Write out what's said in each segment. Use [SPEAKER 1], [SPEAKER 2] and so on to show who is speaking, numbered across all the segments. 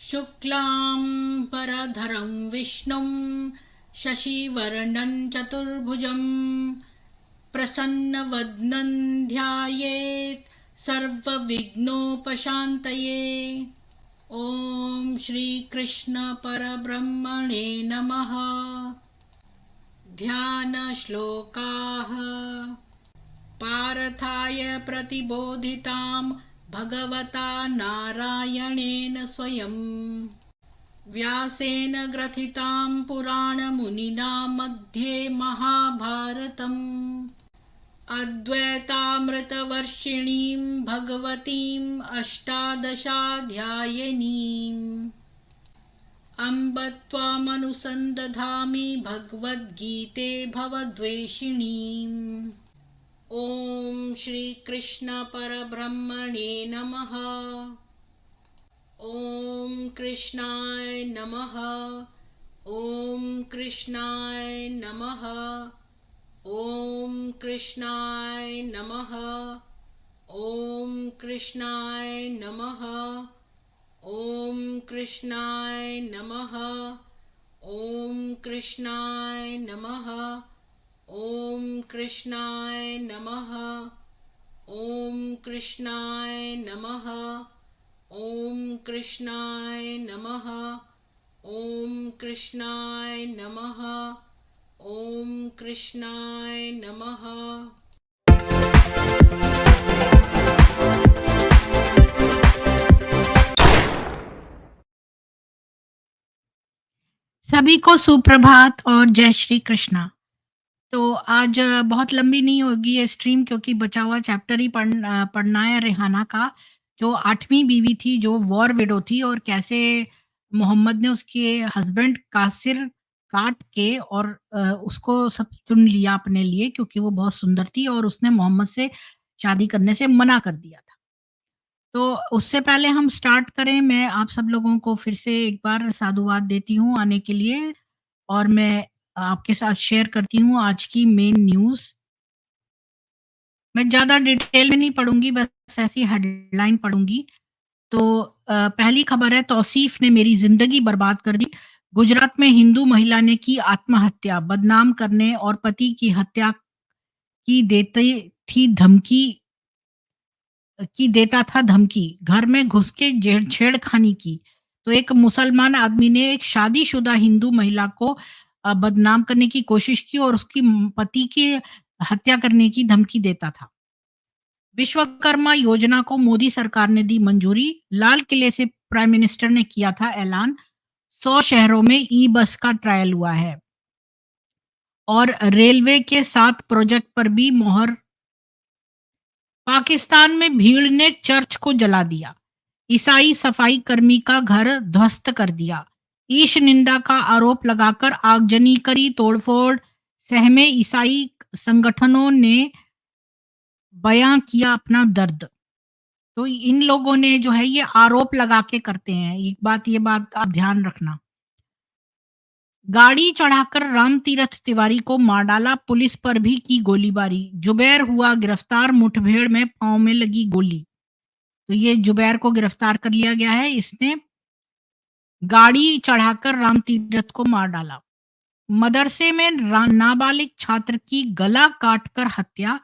[SPEAKER 1] शुक्लांबरधरं विष्णुं शशिवर्णं चतुर्भुजं प्रसन्नवदनं ध्यायेत् सर्वविघ्नोपशान्तये। ॐ श्रीकृष्ण परब्रह्मणे नमः। ध्यानश्लोकाः। पार्थाय प्रतिबोधितां भगवता नारायणेन स्वयं व्यासेन ग्रथितां पुराणमुनिना मध्ये महाभारतम् अद्वैतामृतवर्षिणीं भगवतीम् अष्टादशाध्यायिनीम् अम्ब त्वामनुसन्दधामि भगवद्गीते भवद्वेषिणीम्। ॐ श्रीकृष्ण परब्रह्मणे नमः। ॐ कृष्णाय नमः। ॐ कृष्णाय नमः। ॐ कृष्णाय नमः। ॐ कृष्णाय नमः। ॐ कृष्णाय नमः। ॐ कृष्णाय नमः। ॐ कृष्णाय नमः। ॐ कृष्णाय नमः। ॐ कृष्णाय नमः। ॐ कृष्णाय नमः। ॐ कृष्णाय नमः। सभी को सुप्रभात और जय श्री कृष्णा। तो आज बहुत लंबी नहीं होगी ये स्ट्रीम, क्योंकि बचा हुआ चैप्टर ही पढ़ना है रेहाना का, जो 8वीं बीवी थी, जो वॉर विडो थी, और कैसे मोहम्मद ने उसके हस्बैंड का सिर काट के और उसको सब चुन लिया अपने लिए, क्योंकि वो बहुत सुंदर थी और उसने मोहम्मद से शादी करने से मना कर दिया था। तो उससे पहले हम स्टार्ट करें, मैं आप सब लोगों को फिर से एक बार साधुवाद देती हूँ आने के लिए, और मैं आपके साथ शेयर करती हूँ आज की मेन न्यूज़। मैं ज़्यादा डिटेल में नहीं पढ़ूँगी, बस ऐसी हेडलाइन पढ़ूँगी। तो पहली खबर है, तौसीफ ने मेरी ज़िंदगी बर्बाद कर दी। गुजरात में हिंदू महिला ने की आत्महत्या, बदनाम करने और पति की हत्या की देता था धमकी। घर में घुस के छेड़खानी की। तो एक मुसलमान आदमी ने एक शादीशुदा हिंदू महिला को बदनाम करने की कोशिश की और उसकी पति की हत्या करने की धमकी देता था। विश्वकर्मा योजना को मोदी सरकार ने दी मंजूरी। लाल किले से प्राइम मिनिस्टर ने किया था ऐलान। 100 शहरों में ई बस का ट्रायल हुआ है। और रेलवे के 7 प्रोजेक्ट पर भी मोहर। पाकिस्तान में भीड़ ने चर्च को जला दिया। ईसाई सफाई कर्मी का घर ध्वस्त कर दिया। ईश निंदा का आरोप लगाकर आगजनी करी, तोड़फोड़। सहमे ईसाई संगठनों ने बयां किया अपना दर्द। तो इन लोगों ने जो है ये आरोप लगा के करते हैं, ये बात आप ध्यान रखना। गाड़ी चढ़ाकर राम तीरथ तिवारी को मार डाला, पुलिस पर भी की गोलीबारी। जुबैर हुआ गिरफ्तार, मुठभेड़ में पांव में लगी गोली। तो ये जुबैर को गिरफ्तार कर लिया गया है, इसने गाड़ी चढ़ाकर राम तीरथ को मार डाला। मदरसे में नाबालिग छात्र की गला काटकर हत्या,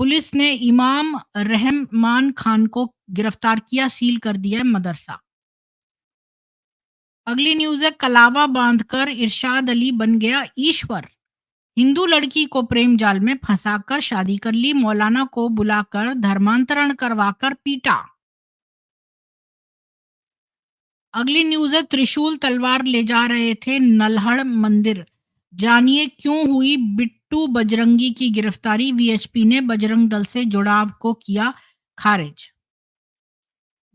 [SPEAKER 1] पुलिस ने इमाम रहमान खान को गिरफ्तार किया, सील कर दिया मदरसा। अगली न्यूज है, कलावा बांधकर इरशाद अली बन गया ईश्वर। हिंदू लड़की को प्रेम जाल में फंसाकर शादी कर ली, मौलाना को बुलाकर धर्मांतरण करवाकर पीटा। अगली न्यूज है, त्रिशूल तलवार ले जा रहे थे नल्हड़ मंदिर। जानिए क्यों हुई बिट्टू बजरंगी की गिरफ्तारी, वीएचपी ने बजरंग दल से जुड़ाव को किया खारिज।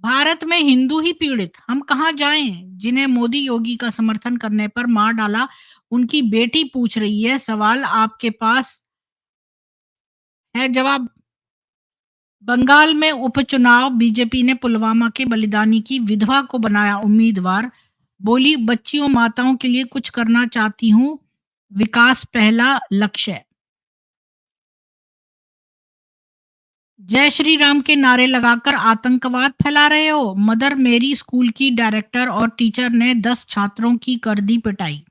[SPEAKER 1] भारत में हिंदू ही पीड़ित, हम कहां जाएं, जिन्हें मोदी योगी का समर्थन करने पर मार डाला, उनकी बेटी पूछ रही है सवाल, आपके पास है जवाब। बंगाल में उपचुनाव, बीजेपी ने पुलवामा के बलिदानी की विधवा को बनाया उम्मीदवार। बोली, बच्चियों माताओं के लिए कुछ करना चाहती हूँ, विकास पहला लक्ष्य। जय श्री राम के नारे लगाकर आतंकवाद फैला रहे हो। मदर मेरी स्कूल की डायरेक्टर और टीचर ने 10 छात्रों की कर दी पिटाई।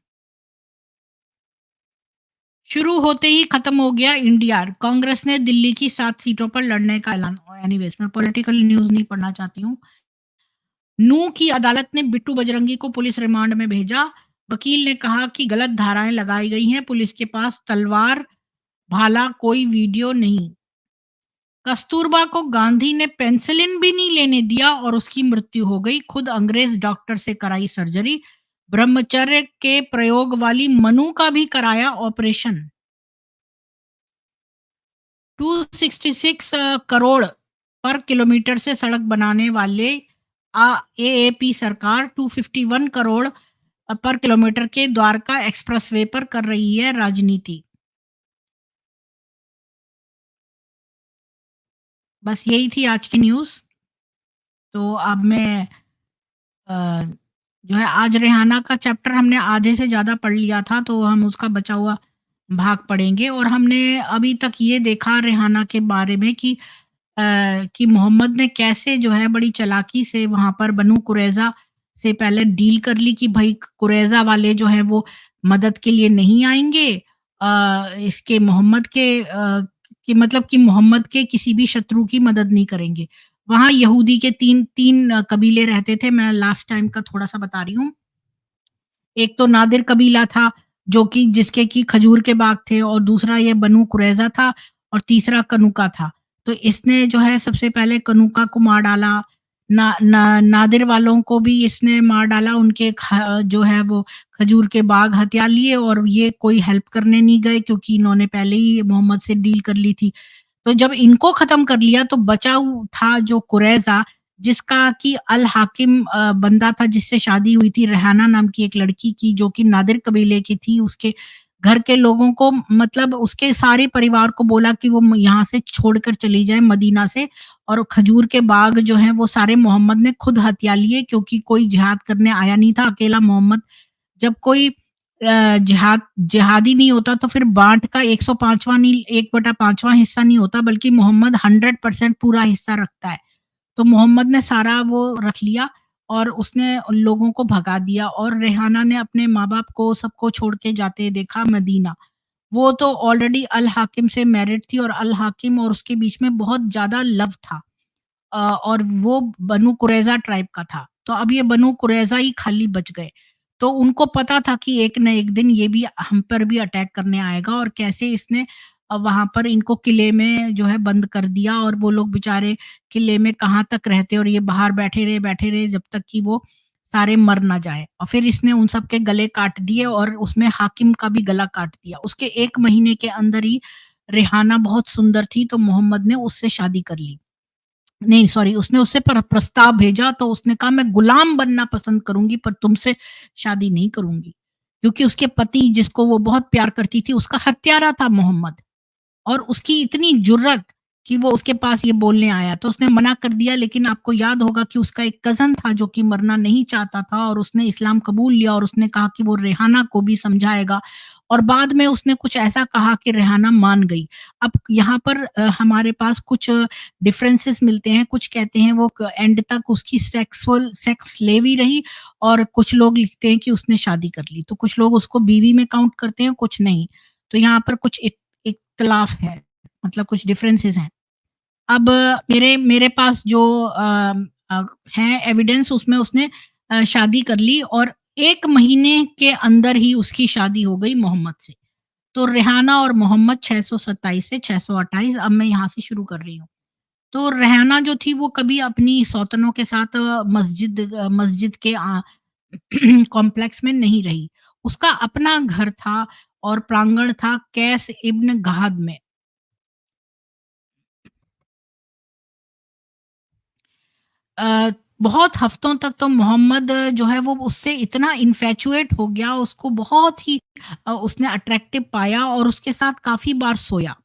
[SPEAKER 1] शुरू होते ही खत्म हो गया इंडिया। कांग्रेस ने दिल्ली की 7 सीटों पर लड़ने का ऐलान। एनीवेज मैं पॉलिटिकल न्यूज़ नहीं पढ़ना चाहती हूँ। नूंह की अदालत ने बिट्टू बजरंगी को पुलिस रिमांड में भेजा। वकील ने कहा कि गलत धाराएं लगाई गई हैं। पुलिस के पास तलवार, भाला, कोई वीडियो नहीं। कस्तूरबा को गांधी ने पेनिसिलिन भी नहीं लेने दिया और उसकी मृत्यु हो गई। खुद अंग्रेज डॉक्टर से कराई सर्जरी। ब्रह्मचर्य के प्रयोग वाली मनु का भी कराया ऑपरेशन। 266 करोड़ पर किलोमीटर से सड़क बनाने वाले एएपी सरकार 251 करोड़ पर किलोमीटर के द्वारका एक्सप्रेसवे पर कर रही है राजनीति। बस यही थी आज की न्यूज़। तो अब मैं अ, जो है आज रेहाना का चैप्टर हमने आधे से ज़्यादा पढ़ लिया था, तो हम उसका बचा हुआ भाग पढ़ेंगे। और हमने अभी तक ये देखा रेहाना के बारे में कि मोहम्मद ने कैसे जो है बड़ी चालाकी से वहाँ पर बनु कुरैज़ा से पहले डील कर ली कि भई कुरैज़ा वाले जो हैं वो मदद के लिए नहीं आएँगे। इसके मोहम्मद के कि मतलब कि मोहम्मद के किसी भी शत्रु की मदद नहीं करेंगे। वहाँ यहूदी के 3 कबीले रहते थे, मैं लास्ट टाइम का थोड़ा-सा बता रही हूँ। एक तो नादिर कबीला था, जो कि जिसके कि खजूर के बाग थे, और दूसरा ये बनु कुरैज़ा था, और तीसरा कनुका था। तो इसने जो है सबसे पहले कनुका को मार डाला। नादिर वालों को भी इसने मार डाला, उनके जो है वो खजूर के बाग हथिया लिए, और ये कोई हेल्प करने नहीं गए क्योंकि इन्होंने पहले ही मोहम्मद से डील कर ली थी। तो जब इनको खत्म कर लिया तो बचा था जो कुरैज़ा, जिसका कि अल हाकिम बंदा था, जिससे शादी हुई थी रेहाना नाम की एक लड़की की, जो कि नादिर कबीले की थी। उसके घर के लोगों को, मतलब उसके सारे परिवार को बोला कि वो यहाँ से छोड़कर चली जाए मदीना से, और खजूर के बाग जो हैं वो सारे मोहम्मद ने खुद हथिया लिए, क्योंकि कोई जिहाद करने आया नहीं था। अकेला मोहम्मद, जब कोई जिहादी नहीं होता तो फिर बाँट का 105वां नहीं, 1/5वां हिस्सा नहीं होता, बल्कि मोहम्मद 100% पूरा हिस्सा रखता है। तो मोहम्मद ने सारा वो रख लिया, और उसने उन लोगों को भगा दिया, और रेहाना ने अपने माँ-बाप को सबको छोड़ के जाते देखा मदीना। वो तो ऑलरेडी अल हाकिम से मैरिड थी, और अल हाकिम और उसके बीच में बहुत ज़्यादा लव था। और वो बनु कुरैज़ा ट्राइब का था। तो अब ये बनु कुरैज़ा ही खाली बच गए। तो उनको पता था कि एक न एक दिन ये भी हम पर भी अटैक करने आएगा, और कैसे इसने वहाँ पर इनको किले में जो है बंद कर दिया, और वो लोग बेचारे किले में कहाँ तक रहते, और ये बाहर बैठे रहे जब तक कि वो सारे मर ना जाएँ। और फिर इसने उन सब के गले काट दिए, और उसमें हाकिम का भी गला काट दिया। उसके 1 महीने के अंदर ही रेहाना बहुत सुंदर थी, तो मोहम्मद ने उससे शादी कर ली। नहीं, सॉरी, उसने उससे प्रस्ताव भेजा, तो उसने कहा मैं गुलाम बनना पसंद करूँगी, पर तुमसे शादी नहीं करूँगी। क्योंकि उसके पति, जिसको वो बहुत प्यार करती थी, उसका हत्यारा था मोहम्मद। और उसकी इतनी जुर्रत कि वो उसके पास ये बोलने आया, तो उसने मना कर दिया। लेकिन आपको याद होगा कि उसका एक कज़न था जो कि मरना नहीं चाहता था, और उसने इस्लाम कबूल लिया, और उसने कहा कि वो रेहाना को भी समझाएगा, और बाद में उसने कुछ ऐसा कहा कि रेहाना मान गई। अब यहाँ पर हमारे पास कुछ डिफरेंसेस मिलते हैं। कुछ कहते हैं वो क एंड तक उसकी सेक्स स्लेव ही रही, और कुछ लोग लिखते हैं कि उसने शादी कर ली। तो कुछ लोग उसको बीवी में काउंट करते हैं, कुछ नहीं। तो यहाँ पर कुछ इख्तिलाफ है, मतलब कुछ डिफरेंसेस हैं। अब मेरे मेरे पास जो है एविडेंस, उसमें उसने शादी कर ली, और 1 महीने के अंदर ही उसकी शादी हो गई मोहम्मद से। तो रेहाना और मोहम्मद 627 से 628, अब मैं यहाँ से शुरू कर रही हूँ। तो रेहाना जो थी वो कभी अपनी सौतनों के साथ मस्जिद के कॉम्प्लेक्स में नहीं रही। उसका अपना घर था, और प्रांगण था कैस इब्न गहाद में। अ, बहुत हफ्तों तक तो मोहम्मद जो है वो उससे इतना इन्फैचुएट हो गया, उसको बहुत ही उसने अट्रैक्टिव पाया, और उसके साथ काफ़ी बार सोया,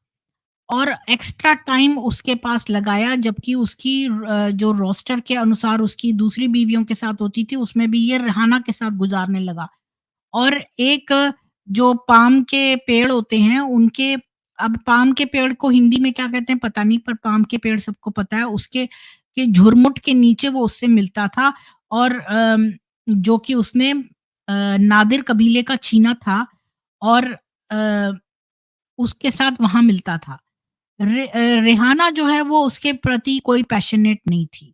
[SPEAKER 1] और एक्स्ट्रा टाइम उसके पास लगाया, जबकि उसकी जो रोस्टर के अनुसार उसकी दूसरी बीवियों के साथ होती थी, उसमें भी ये रेहाना के साथ गुज़ारने लगा। और एक जो पाम के पेड़ होते हैं, उनके अब पाम के पेड़ को हिंदी में क्या कहते हैं पता नहीं, पर पाम के पेड़ सबको पता है। उसके के झुरमुट के नीचे वो उससे मिलता था, और जो कि उसने नादिर कबीले का छीना था, और अ, उसके साथ वहाँ मिलता था। रेहाना जो है वो उसके प्रति कोई पैशनेट नहीं थी।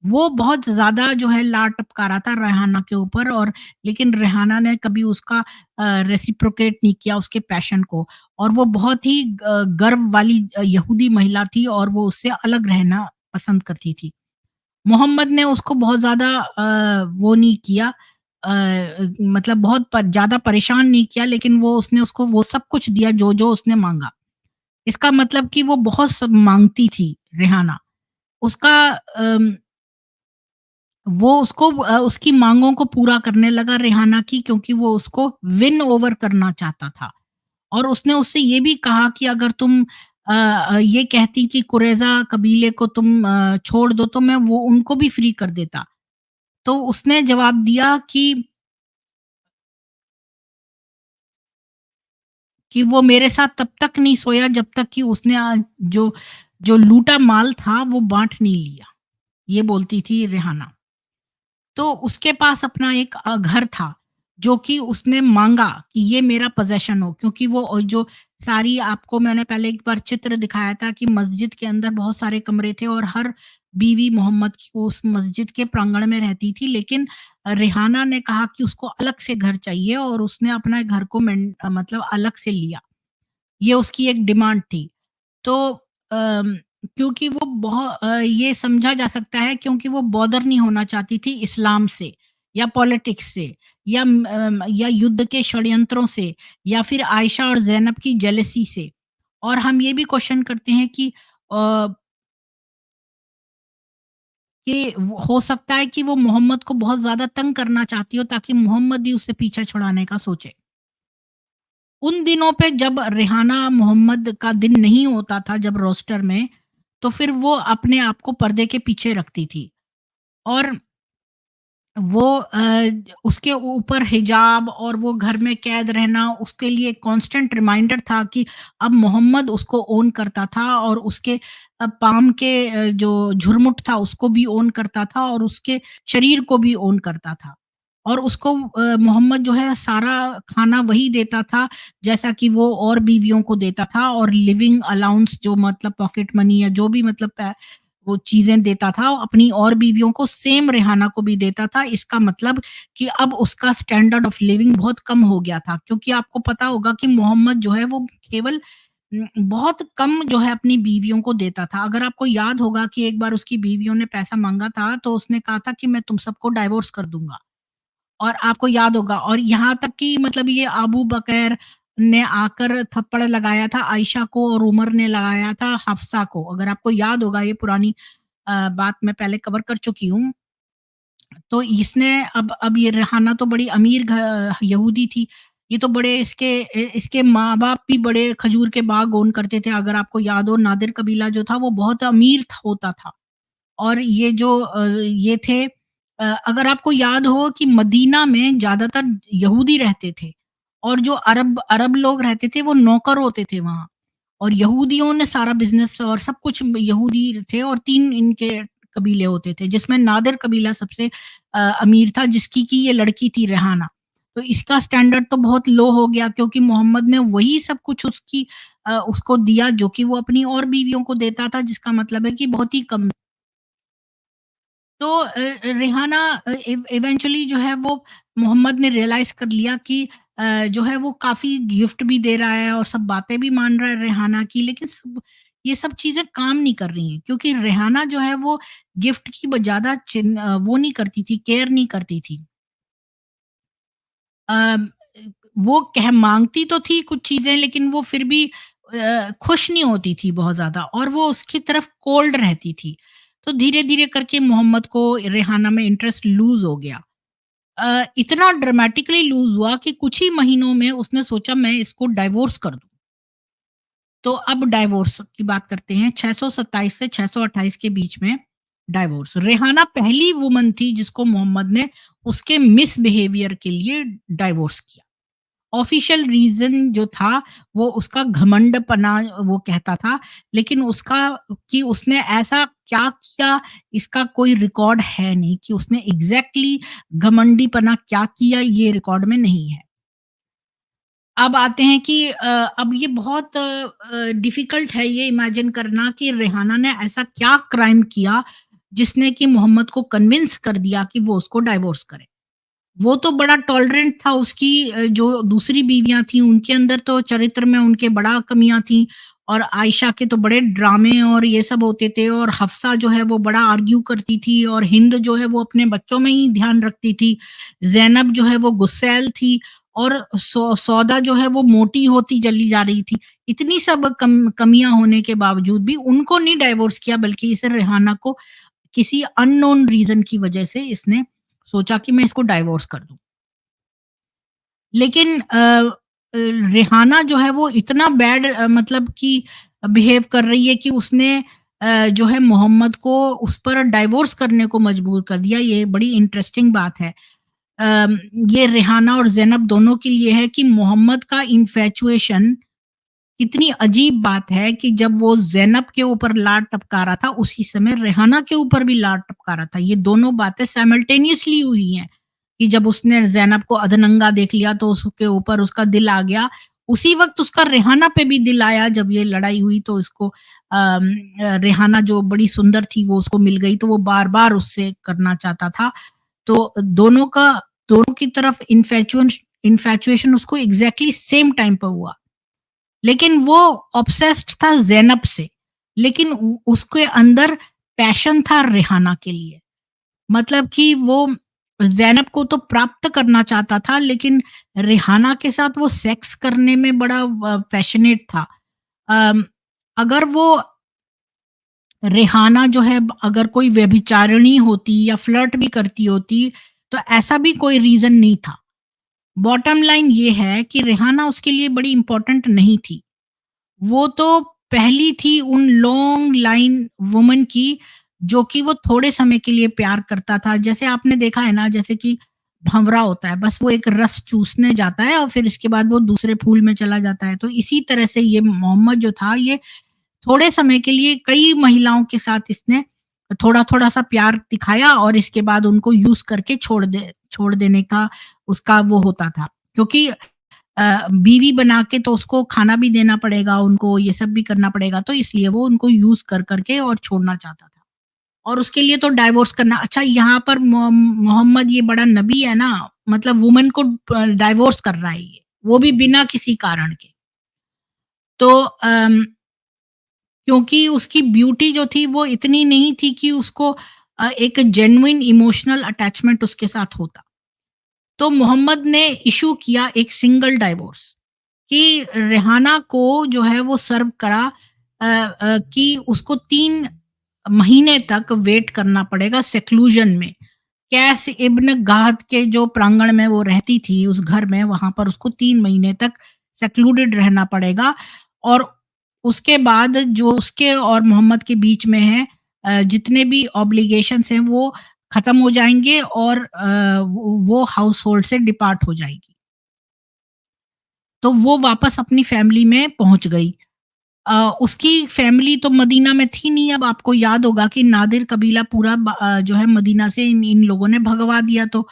[SPEAKER 1] वो बहुत ज़्यादा जो है लाड टपका रहा था रेहाना के ऊपर, और लेकिन रेहाना ने कभी उसका रेसिप्रोकेट नहीं किया उसके पैशन को, और वो बहुत ही गर्व वाली यहूदी महिला थी, और वो उससे अलग रहना पसंद करती थी। मोहम्मद ने उसको बहुत ज़्यादा वो नहीं किया, मतलब बहुत ज़्यादा परेशान नहीं किया, लेकिन वो उसने उसको वो सब कुछ दिया जो-जो उसने माँगा। इसका मतलब कि वो बहुत सब माँगती थी रेहाना। उसका वो उसको उसकी माँगों को पूरा करने लगा रेहाना की, क्योंकि वो उसको विन ओवर करना चाहता था। और उसने उससे ये भी कहा कि अगर तुम ये कहती कि कुरैज़ा कबीले को तुम छोड़ दो, तो मैं वो उनको भी फ्री कर देता। तो उसने जवाब दिया कि वो मेरे साथ तब तक नहीं सोया जब तक कि उसने जो जो लूटा माल था वो बाँट नहीं लिया। ये बोलती थी रेहाना। तो उसके पास अपना एक घर था, जो कि उसने माँगा कि ये मेरा पोज़ेशन हो, क्योंकि वो जो सारी आपको मैंने पहले एक बार चित्र दिखाया था कि मस्जिद के अंदर बहुत सारे कमरे थे, और हर बीवी मोहम्मद की उस मस्जिद के प्रांगण में रहती थी। लेकिन रेहाना ने कहा कि उसको अलग से घर चाहिए, और उसने अपना घर को मतलब अलग से लिया। ये उसकी एक डिमांड थी। तो क्योंकि वो ये समझा जा सकता है, क्योंकि वो बॉदर नहीं होना चाहती थी इस्लाम से, या पॉलिटिक्स से, या युद्ध के षड्यंत्रों से, या फिर आयशा और ज़ैनब की जेलसी से। और हम ये भी क्वेश्चन करते हैं कि हो सकता है कि वो मोहम्मद को बहुत ज़्यादा तंग करना चाहती हो, ताकि मोहम्मद ही उससे पीछा छुड़ाने का सोचे। उन दिनों पे जब रेहाना मोहम्मद का दिन नहीं होता था जब रोस्टर में, तो फिर वो अपने आप को पर्दे के पीछे रखती थी। और वो उसके ऊपर हिजाब और वो घर में कैद रहना उसके लिए कांस्टेंट रिमाइंडर था कि अब मोहम्मद उसको ओन करता था, और उसके पाम के जो झुरमुट था उसको भी ओन करता था, और उसके शरीर को भी ओन करता था। और उसको मोहम्मद जो है सारा खाना वही देता था, जैसा कि वो और बीवियों को देता था, और लिविंग अलाउंस जो मतलब पॉकेट मनी या जो भी मतलब वो चीज़ें देता था, अपनी और बीवियों को सेम रेहाना को भी देता था। इसका मतलब कि अब उसका स्टैंडर्ड ऑफ लिविंग बहुत कम हो गया था, क्योंकि आपको पता होगा कि मोहम्मद जो है वो केवल बहुत कम जो है अपनी बीवियों को देता था। अगर आपको याद होगा कि एक बार उसकी बीवियों ने पैसा माँगा था, तो उसने कहा था कि मैं तुम सबको डाइवोर्स कर दूँगा। और आपको याद होगा, और यहाँ तक कि मतलब ये अबू बकर ने आकर थप्पड़ लगाया था आयशा को, और उमर ने लगाया था हफ्सा को। अगर आपको याद होगा, ये पुरानी बात मैं पहले कवर कर चुकी हूँ। तो इसने अब ये रेहाना तो बड़ी अमीर यहूदी थी। ये तो बड़े इसके माँ-बाप भी बड़े खजूर के बाग ओन करते थे। अगर आपको याद हो, नादिर कबीला जो था वो बहुत अमीर होता था। और ये जो ये थे, अगर आपको याद हो कि मदीना में ज़्यादातर यहूदी रहते थे, और जो अरब अरब लोग रहते थे वो नौकर होते थे वहाँ। और यहूदियों ने सारा बिज़नेस और सब कुछ यहूदी थे, और 3 इनके कबीले होते थे, जिसमें नादिर कबीला सबसे अमीर था, जिसकी कि ये लड़की थी रेहाना। तो इसका स्टैंडर्ड तो बहुत लो हो गया, क्योंकि मोहम्मद ने वही सब कुछ उसको दिया जो कि वो अपनी और बीवियों को देता था, जिसका मतलब है कि बहुत ही कम। तो रेहाना इवेंचुअली जो है वो मोहम्मद ने रियलाइज़ कर लिया कि जो है वो काफ़ी गिफ्ट भी दे रहा है और सब बातें भी मान रहा है रेहाना की, लेकिन ये सब चीज़ें काम नहीं कर रही हैं, क्योंकि रेहाना जो है वो गिफ्ट की ज़्यादा वो नहीं करती थी, केयर नहीं करती थी। अम, वो कह माँगती तो थी कुछ चीज़ें, लेकिन वो फिर भी खुश नहीं होती थी बहुत ज़्यादा, और वो उसकी तरफ कोल्ड रहती थी। तो धीरे-धीरे करके मोहम्मद को रेहाना में इंटरेस्ट लूज़ हो गया। इतना ड्रामेटिकली लूज़ हुआ कि कुछ ही महीनों में उसने सोचा मैं इसको डाइवोर्स कर दूँ। तो अब डाइवोर्स की बात करते हैं, 627 से 628 के बीच में डाइवोर्स। रेहाना पहली वुमन थी जिसको मोहम्मद ने उसके मिसबिहेवियर के लिए डाइवोर्स किया। ऑफ़िशियल रीज़न जो था वो उसका घमंडपना वो कहता था, लेकिन उसका कि उसने ऐसा क्या किया इसका कोई रिकॉर्ड है नहीं कि उसने एग्ज़ैक्टली घमंडीपना क्या किया ये रिकॉर्ड में नहीं है। अब आते हैं कि अब ये बहुत डिफ़िकल्ट है ये इमेजिन करना कि रेहाना ने ऐसा क्या क्राइम किया, जिसने कि मोहम्मद को कन्विंस कर दिया कि वो उसको डाइवोर्स करे। वो तो बड़ा टॉलरेंट था उसकी जो दूसरी बीवियाँ थीं, उनके अंदर तो चरित्र में उनके बड़ा कमियाँ थीं और आयशा के तो बड़े ड्रामे और ये सब होते थे और हफ्सा जो है वो बड़ा आर्ग्यू करती थी और हिंद जो है वो अपने बच्चों में ही ध्यान रखती थी। ज़ैनब जो है वो गुस्सैल थी और सौदा जो है वो मोटी होती चली जा रही थी। इतनी सब कमियाँ होने के बावजूद भी उनको नहीं डाइवोर्स किया बल्कि इसे रेहाना को किसी अननोन रीज़न की वजह से इसने सोचा कि मैं इसको डाइवोर्स कर दूँ। लेकिन रेहाना जो है वो इतना बैड मतलब कि बिहेव कर रही है कि उसने जो है मोहम्मद को उस पर डाइवोर्स करने को मजबूर कर दिया। ये बड़ी इंटरेस्टिंग बात है। अम, ये रेहाना और ज़ैनब दोनों के लिए है कि मोहम्मद का इन्फैचुएशन कितनी अजीब बात है कि जब वो ज़ैनब के ऊपर लाड टपका रहा था, उसी समय रेहाना के ऊपर भी लाड टपका रहा था। ये दोनों बातें साइमल्टेनियसली हुई हैं, कि जब उसने ज़ैनब को अधनंगा देख लिया तो उसके ऊपर उसका दिल आ गया। उसी वक़्त उसका रेहाना पे भी दिल आया जब ये लड़ाई हुई तो इसको रेहाना जो बड़ी सुंदर थी वो उसको मिल गई तो वो बार-बार उससे करना चाहता था। तो दोनों की तरफ इन्फैचुएशन उसको एग्ज़ैक्टली सेम टाइम पे हुआ। लेकिन वो ऑब्सेस्ड था ज़ैनब से, लेकिन उ उसके अंदर पैशन था रेहाना के लिए। मतलब कि वो ज़ैनब को तो प्राप्त करना चाहता था, लेकिन रेहाना के साथ वो सेक्स करने में बड़ा पैशनेट था। अम, अगर वो रेहाना जो है अगर कोई व्यभिचारिणी होती या फ्लर्ट भी करती होती, तो ऐसा भी कोई रीज़न नहीं था। बॉटम लाइन ये है कि रेहाना उसके लिए बड़ी इम्पोर्टेंट नहीं थी। वो तो पहली थी उन लॉन्ग लाइन वुमन की, जो कि वो थोड़े समय के लिए प्यार करता था। जैसे आपने देखा है ना, जैसे कि भंवरा होता है, बस वो एक रस चूसने जाता है और फिर इसके बाद वो दूसरे फूल में चला जाता है। तो इसी तरह से ये मोहम्मद जो था, ये थोड़े समय के लिए कई महिलाओं के साथ इसने थोड़ा-थोड़ा सा प्यार दिखाया और इसके बाद उनको यूज़ करके छोड़ देने का उसका वो होता था। क्योंकि बीवी बना के तो उसको खाना भी देना पड़ेगा, उनको ये सब भी करना पड़ेगा, तो इसलिए वो उनको यूज़ कर के और छोड़ना चाहता था। और उसके लिए तो डाइवोर्स करना अच्छा यहाँ पर मोहम्मद ये बड़ा नबी है ना, मतलब वुमन को डाइवोर्स कर रहा है ये, वो भी बिना किसी कारण के। तो क्योंकि उसकी ब्यूटी जो थी वो इतनी नहीं थी कि उसको एक जेन्युइन इमोशनल अटैचमेंट उसके साथ होता। तो मोहम्मद ने इश्यू किया एक सिंगल डाइवोर्स कि रेहाना को जो है वो सर्व करा कि उसको 3 महीने तक वेट करना पड़ेगा सेक्लूजन में। कैस इब्न गाद के जो प्रांगण में वो रहती थी उस घर में, वहाँ पर उसको 3 महीने तक सेक्लूडेड रहना पड़ेगा और उसके बाद जो उसके और मोहम्मद के बीच में है जितने भी ऑब्लिगेशंस हैं वो खत्म हो जाएँगे और वो हाउसहोल्ड से डिपार्ट हो जाएगी। तो वो वापस अपनी फैमिली में पहुँच गई। उसकी फैमिली तो मदीना में थी नहीं, अब आपको याद होगा कि नादिर कबीला पूरा जो है मदीना से इन इन लोगों ने भगवा दिया तो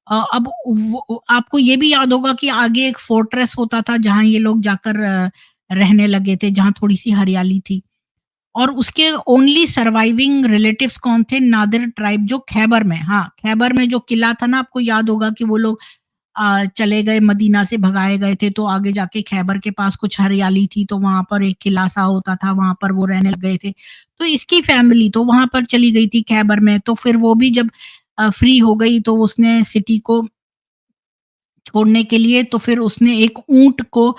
[SPEAKER 1] अब वो आपको ये भी याद होगा कि आगे एक फोर्ट्रेस होता था जहाँ ये लोग जाकर रहने लगे थे, जहाँ थोड़ी-सी हरियाली थी और उसके ओनली सर्वाइविंग रिलेटिव्स कौन थे? नादिर ट्राइब जो खैबर में हाँ, खैबर में जो किला था ना, आपको याद होगा कि वो लोग चले गए मदीना से भगाए गए थे तो आगे जाके खैबर के पास कुछ हरियाली थी तो वहाँ पर एक किला सा होता था, वहाँ पर वो रहने लग गए थे। तो इसकी फैमिली तो वहाँ पर चली गई थी खैबर में, तो फिर वो भी जब फ्री हो गई तो उसने सिटी को छोड़ने के लिए तो फिर उसने एक ऊँट को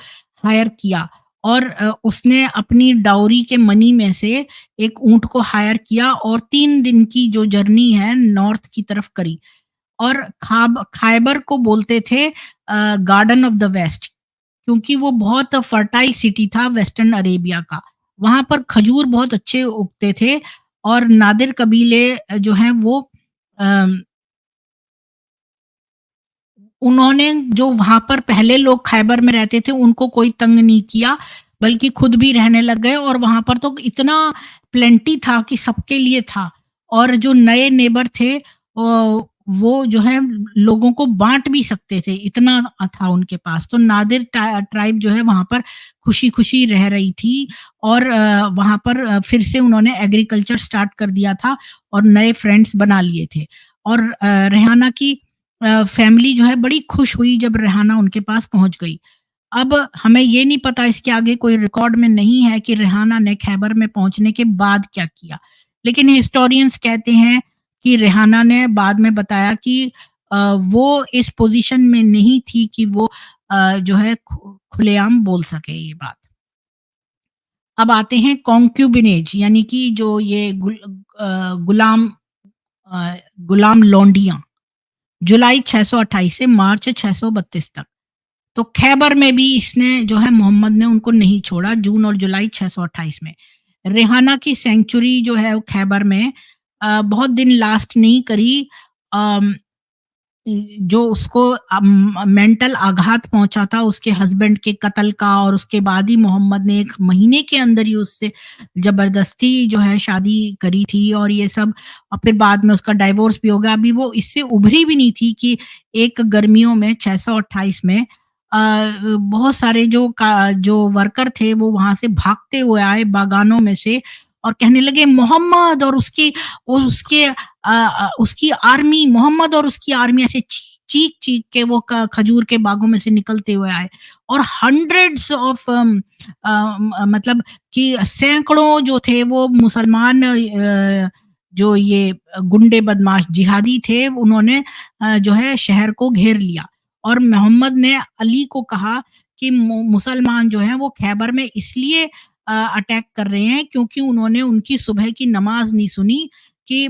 [SPEAKER 1] हायर किया और उसने अपनी डाउरी के मनी में से एक ऊँट को हायर किया और 3 दिन की जो जर्नी है नॉर्थ की तरफ करी। और खाइबर को बोलते थे गार्डन ऑफ द वेस्ट क्योंकि वो बहुत फर्टाइल सिटी था वेस्टर्न अरेबिया का। वहाँ पर खजूर बहुत अच्छे उगते थे और नादिर कबीले जो हैं वो अम, उन्होंने जो वहाँ पर पहले लोग खैबर में रहते थे, उनको कोई तंग नहीं किया, बल्कि खुद भी रहने लग गए और वहाँ पर तो इतना प्लेंटी था कि सबके लिए था। और जो नए नेबर थे वो जो है लोगों को बाँट भी सकते थे, इतना था उनके पास। तो नादिर ट्राइब जो है वहाँ पर खुशी-खुशी रह रही थी और वहाँ पर फिर से उन्होंने एग्रीकल्चर स्टार्ट कर दिया था और नए फ्रेंड्स बना लिए थे। और रेहाना की फैमिली जो है बड़ी खुश हुई जब रेहाना उनके पास पहुँच गई। अब हमें ये नहीं पता, इसके आगे कोई रिकॉर्ड में नहीं है कि रेहाना ने खैबर में पहुँचने के बाद क्या किया। लेकिन हिस्टोरियंस कहते हैं कि रेहाना ने बाद में बताया कि वो इस पोज़ीशन में नहीं थी कि वो जो है खुलेआम बोल सके ये बात। अब आते हैं कॉन्क्यूबिनेज, यानी कि जो ये गुलाम गुलाम लौंडियाँ, जुलाई 628 से मार्च 632 तक। तो खैबर में भी इसने जो है मोहम्मद ने उनको नहीं छोड़ा, जून और जुलाई 628 में। रेहाना की सेंचुरी जो है वो खैबर में बहुत दिन लास्ट नहीं करी। अम, जो उसको मेंटल आघात पहुंचा था उसके हस्बैंड के कत्ल का, और उसके बाद ही मोहम्मद ने 1 महीने के अंदर ही उससे ज़बरदस्ती जो है शादी करी थी और ये सब। और फिर बाद में उसका डाइवोर्स भी हो गया। अभी वो इससे उभरी भी नहीं थी कि एक गर्मियों में 628 में बहुत सारे जो वर्कर थे वो वहाँ से भागते हुए आए बागानों में से और कहने लगे मोहम्मद और उसकी आर्मी, मोहम्मद और उसकी आर्मी, ऐसे चीख-चीख के वो खजूर के बागों में से निकलते हुए आए। और हंड्रेड्स ऑफ मतलब कि सैकड़ों जो थे वो मुसलमान जो ये गुंडे बदमाश जिहादी थे, उन्होंने जो है शहर को घेर लिया। और मोहम्मद ने अली को कहा कि मुसलमान जो हैं वो खैबर में इसलिए अटैक कर रहे हैं क्योंकि उन्होंने उनकी सुबह की नमाज नहीं सुनी, कि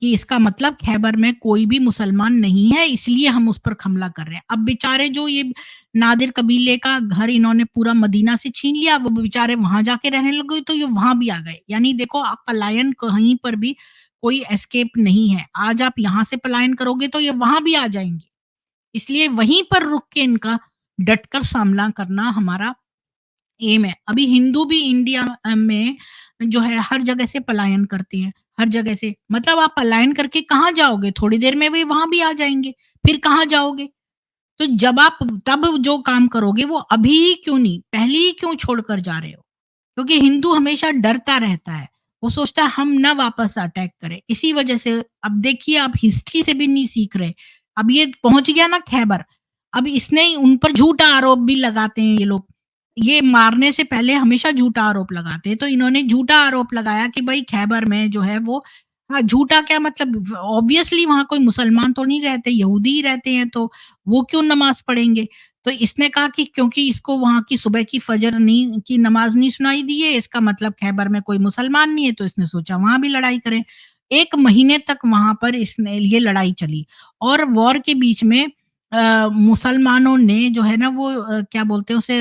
[SPEAKER 1] कि इसका मतलब खैबर में कोई भी मुसलमान नहीं है, इसलिए हम उस पर हमला कर रहे हैं। अब बेचारे जो ये नादिर कबीले का घर इन्होंने पूरा मदीना से छीन लिया, वो बेचारे वहाँ जाके रहने लग गए तो ये वहाँ भी आ गए। यानी देखो, आप पलायन कहीं पर भी कोई एस्केप नहीं है। आज आप यहाँ से पलायन करोगे तो ये वहाँ भी आ जाएँगे। इसलिए वहीं पर रुक के इनका डटकर सामना करना हमारा एम है। अभी हिंदू भी इंडिया में जो है हर जगह से पलायन करते हैं, हर जगह से। मतलब आप पलायन करके कहाँ जाओगे? थोड़ी देर में वे वहाँ भी आ जाएँगे, फिर कहाँ जाओगे? तो जब आप तब जो काम करोगे वो अभी ही क्यों नहीं, पहले ही क्यों छोड़कर जा रहे हो? क्योंकि हिंदू हमेशा डरता रहता है। वो सोचता है हम ना वापस अटैक करें। इसी वजह से अब देखिए, आप हिस्ट्री से भी नहीं सीख रहे। अब ये पहुँच गया ना खैबर, अब इसने उन पर झूठा आरोप भी लगाते हैं ये लोग। ये मारने से पहले हमेशा झूठा आरोप लगाते हैं। तो इन्होंने झूठा आरोप लगाया कि भई खैबर में जो है वो, हाँ, झूठा क्या मतलब, ऑब्वियसली वहाँ कोई मुसलमान तो नहीं रहते, यहूदी ही रहते हैं, तो वो क्यों नमाज़ पढ़ेंगे? तो इसने कहा कि क्योंकि इसको वहाँ की सुबह की फजर नहीं की नमाज नहीं सुनाई दी है, इसका मतलब खैबर में कोई मुसलमान नहीं है, तो इसने सोचा वहाँ भी लड़ाई करें। 1 महीने तक वहाँ पर इसने ये लड़ाई चली और वॉर के बीच में मुसलमानों ने जो है ना वो क्या बोलते हैं उसे,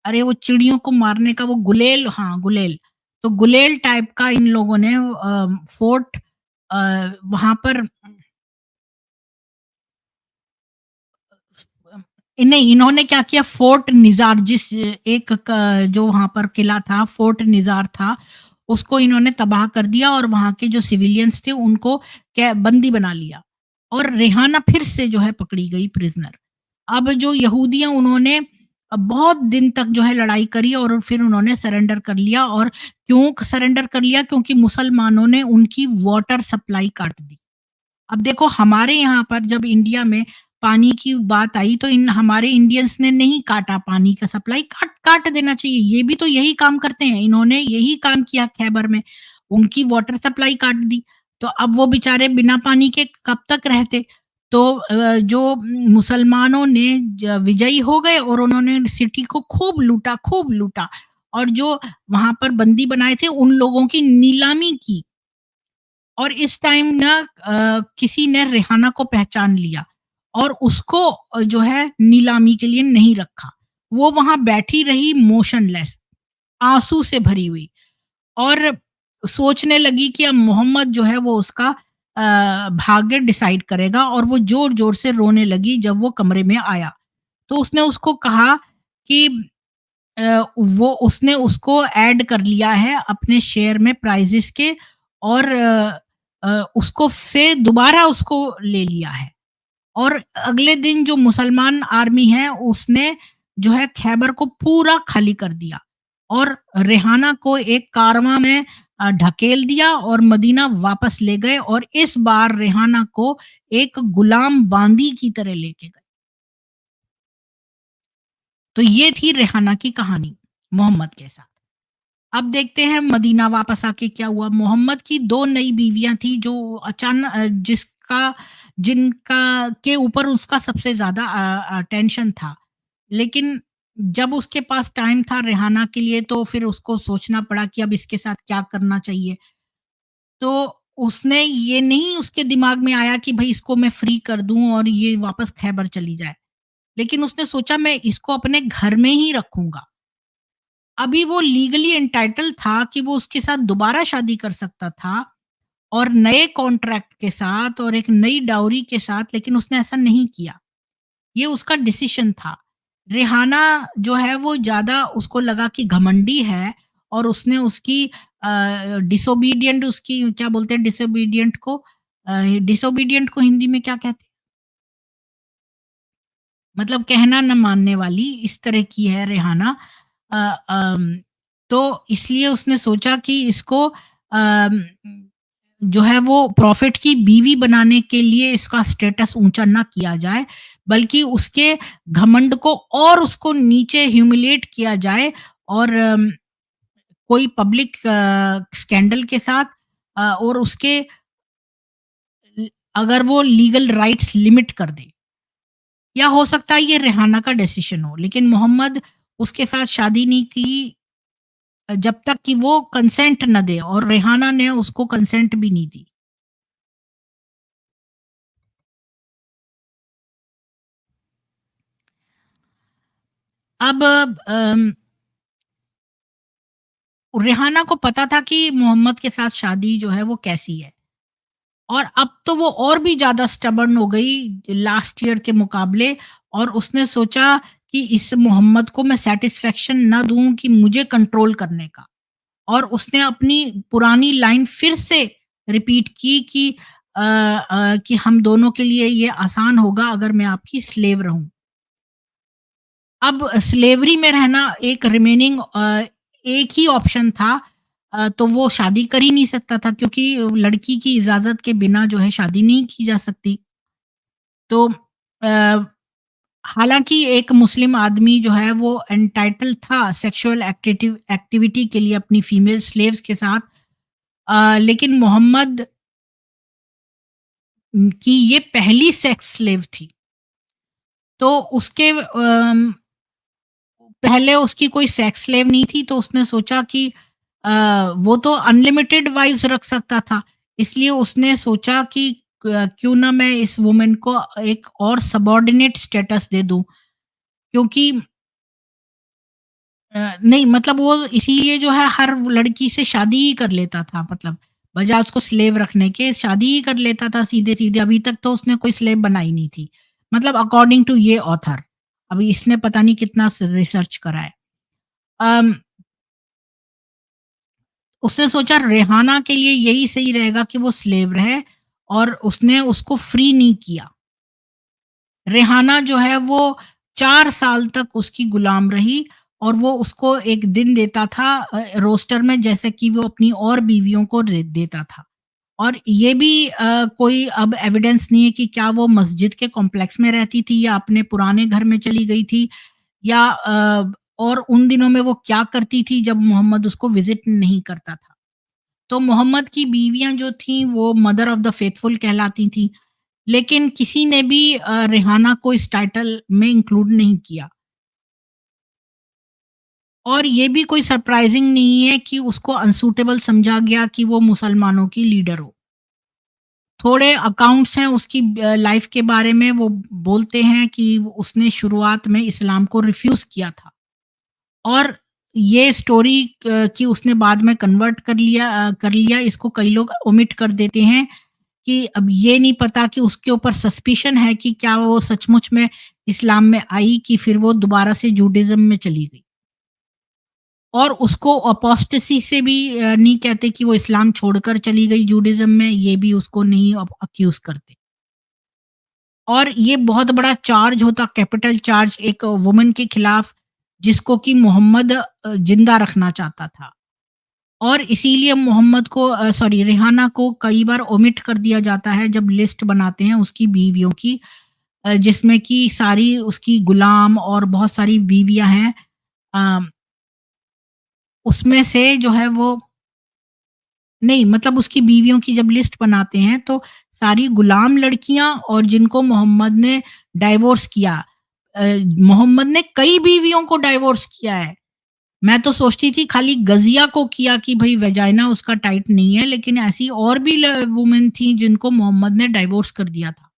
[SPEAKER 1] अरे वो चिड़ियों को मारने का वो गुलेल, हाँ, गुलेल। तो गुलेल टाइप का इन लोगों ने फोर्ट वहाँ पर नहीं, इन्होंने क्या किया, फोर्ट निज़ार, जिस एक क जो वहाँ पर किला था, फोर्ट निज़ार था, उसको इन्होंने तबाह कर दिया और वहाँ के जो सिविलियंस थे उनको कै बंदी बना लिया और रेहाना फिर से जो है पकड़ी गई प्रिज़नर। अब जो यहूदियाँ, उन्होंने बहुत दिन तक जो है लड़ाई करी और फिर उन्होंने सरेंडर कर लिया। और क्यों सरेंडर कर लिया? क्योंकि मुसलमानों ने उनकी वाटर सप्लाई काट दी। अब देखो, हमारे यहाँ पर जब इंडिया में पानी की बात आई तो इन हमारे इंडियंस ने नहीं काटा पानी का सप्लाई, काट काट देना चाहिए। ये भी तो यही काम करते हैं, इन्होंने यही काम किया खैबर में, उनकी वाटर सप्लाई काट दी। तो अब वो बेचारे बिना पानी के कब तक रहते? तो जो मुसलमानों ने विजयी हो गए और उन्होंने सिटी को खूब लूटा और जो वहां पर बंदी बनाए थे उन लोगों की नीलामी की। और इस टाइम ना किसी ने रेहाना को पहचान लिया और उसको जो है नीलामी के लिए नहीं रखा। वो वहाँ बैठी रही मोशनलेस, आँसू से भरी हुई, और सोचने लगी कि अब मोहम्मद जो है वो उसका भाग्य डिसाइड करेगा, और वो ज़ोर-ज़ोर से रोने लगी जब वो कमरे में आया। तो उसने उसको कहा कि वो उसने उसको ऐड कर लिया है अपने शेयर में प्राइज़ेज़ के, और उसको से दोबारा उसको ले लिया है। और अगले दिन जो मुसलमान आर्मी है उसने जो है खैबर को पूरा खाली कर दिया, और रेहाना को एक कारवां में ढकेल दिया और मदीना वापस ले गए, और इस बार रेहाना को एक गुलाम बांदी की तरह लेके गए। तो ये थी रेहाना की कहानी मोहम्मद के साथ। अब देखते हैं मदीना वापस आके क्या हुआ। मोहम्मद की 2 नई बीवियाँ थी जो जिसका जिनका के ऊपर उसका सबसे ज़्यादा टेंशन था। लेकिन जब उसके पास टाइम था रेहाना के लिए, तो फिर उसको सोचना पड़ा कि अब इसके साथ क्या करना चाहिए। तो उसने ये नहीं उसके दिमाग में आया कि भई इसको मैं फ्री कर दूँ और ये वापस खैबर चली जाए। लेकिन उसने सोचा मैं इसको अपने घर में ही रखूँगा। अभी वो लीगली एंटाइटल्ड था कि वो उसके साथ दोबारा शादी कर सकता था, और नए कॉन्ट्रैक्ट के साथ और एक नई डाउरी के साथ, लेकिन उसने ऐसा नहीं किया। ये उसका डिसीजन था। रेहाना जो है वो ज़्यादा उसको लगा कि घमंडी है, और उसने उसकी डिसोबीडिएंट, उसकी क्या बोलते हैं डिसोबीडिएंट को, डिसोबीडिएंट को हिंदी में क्या कहते हैं? मतलब कहना न मानने वाली, इस तरह की है रेहाना। अ, अम, तो इसलिए उसने सोचा कि इसको जो है वो प्रॉफ़िट की बीवी बनाने के लिए इसका स्टेटस ऊँचा ना किया जाए, बल्कि उसके घमंड को और उसको नीचे ह्यूमिलिएट किया जाए, और कोई पब्लिक स्कैंडल के साथ, और उसके अगर वो लीगल राइट्स लिमिट कर दे। या हो सकता है ये रेहाना का डिसीजन हो, लेकिन मोहम्मद उसके साथ शादी नहीं की जब तक कि वो कंसेंट न दे, और रेहाना ने उसको कंसेंट भी नहीं दी। अब रेहाना को पता था कि मोहम्मद के साथ शादी जो है वो कैसी है, और अब तो वो और भी ज़्यादा स्टबर्न हो गई लास्ट ईयर के मुकाबले, और उसने सोचा कि इस मोहम्मद को मैं सैटिस्फैक्शन ना दूँ कि मुझे कंट्रोल करने का। और उसने अपनी पुरानी लाइन फिर से रिपीट की कि कि हम दोनों के लिए ये आसान होगा अगर मैं आपकी स्लेव रहूँ। अब स्लेवरी में रहना एक रिमेनिंग एक ही ऑप्शन था, तो वो शादी कर ही नहीं सकता था, क्योंकि लड़की की इजाज़त के बिना जो है शादी नहीं की जा सकती। तो अ, हालाँकि एक मुस्लिम आदमी जो है वो एंटाइटल्ड था सेक्सुअल एक्टिविटी के लिए अपनी फीमेल स्लेव्स के साथ, लेकिन मोहम्मद की ये पहली सेक्स स्लेव थी। तो उसके पहले उसकी कोई सेक्स स्लेव नहीं थी, तो उसने सोचा कि वो तो अनलिमिटेड वाइव्स रख सकता था। इसलिए उसने सोचा कि क्यों ना मैं इस वुमन को एक और सबॉर्डिनेट स्टेटस दे दूँ, क्योंकि नहीं, मतलब वो इसीलिए जो है हर लड़की से शादी ही कर लेता था, मतलब बजाय उसको स्लेव रखने के शादी ही कर लेता था सीधे-सीधे। अभी तक तो उसने कोई स्लेव बनाई नहीं थी। मतलब अकॉर्डिंग टू ये ऑथर। अभी इसने पता नहीं कितना रिसर्च करा है। अम, उसने सोचा रेहाना के लिए यही सही रहेगा कि वो स्लेव रहे, और उसने उसको फ्री नहीं किया। रेहाना जो है वो 4 साल तक उसकी गुलाम रही, और वो उसको एक दिन देता था रोस्टर में, जैसे कि वो अपनी और बीवियों को देता था। और ये भी कोई अब एविडेंस नहीं है कि क्या वो मस्जिद के कॉम्प्लेक्स में रहती थी या अपने पुराने घर में चली गई थी, या और उन दिनों में वो क्या करती थी जब मोहम्मद उसको विज़िट नहीं करता था। तो मोहम्मद की बीवियाँ जो थीं वो मदर ऑफ द फेथफुल कहलाती थीं, लेकिन किसी ने भी रेहाना को इस टाइटल में इंक्लूड नहीं किया। और ये भी कोई सरप्राइज़िंग नहीं है कि उसको अनसूटेबल समझा गया कि वो मुसलमानों की लीडर हो। थोड़े अकाउंट्स हैं उसकी लाइफ़ के बारे में, वो बोलते हैं कि उसने शुरुआत में इस्लाम को रिफ्यूज़ किया था, और ये स्टोरी कि उसने बाद में कन्वर्ट कर लिया, इसको कई लोग ओमिट कर देते हैं, कि अब ये नहीं पता कि उसके ऊपर सस्पिशन है कि क्या वो सचमुच में इस्लाम में आई कि फिर वो दोबारा से जूडाइज़्म में चली गई। और उसको अपोस्टेसी से भी नहीं कहते कि वो इस्लाम छोड़कर चली गई जूडाइज़्म में, ये भी उसको नहीं अक्यूज़ करते। और ये बहुत बड़ा चार्ज होता, कैपिटल चार्ज एक वुमन के खिलाफ, जिसको कि मोहम्मद ज़िंदा रखना चाहता था। और इसीलिए मोहम्मद को सॉरी रिहाना को कई बार ओमिट कर दिया जाता है जब लिस्ट बनाते हैं उसकी बीवियों की, जिसमें कि सारी उसकी गुलाम और बहुत सारी बीवियाँ हैं। अ, उसमें से जो है वो नहीं, मतलब उसकी बीवियों की जब लिस्ट बनाते हैं तो सारी गुलाम लड़कियां और जिनको मोहम्मद ने डाइवोर्स किया। अ, मोहम्मद ने कई बीवियों को डाइवोर्स किया है। मैं तो सोचती थी खाली गजिया को किया कि भाई वेजाइना उसका टाइट नहीं है, लेकिन ऐसी और भी वुमेन थी जिनको मोहम्मद ने डाइवोर्स कर दिया था।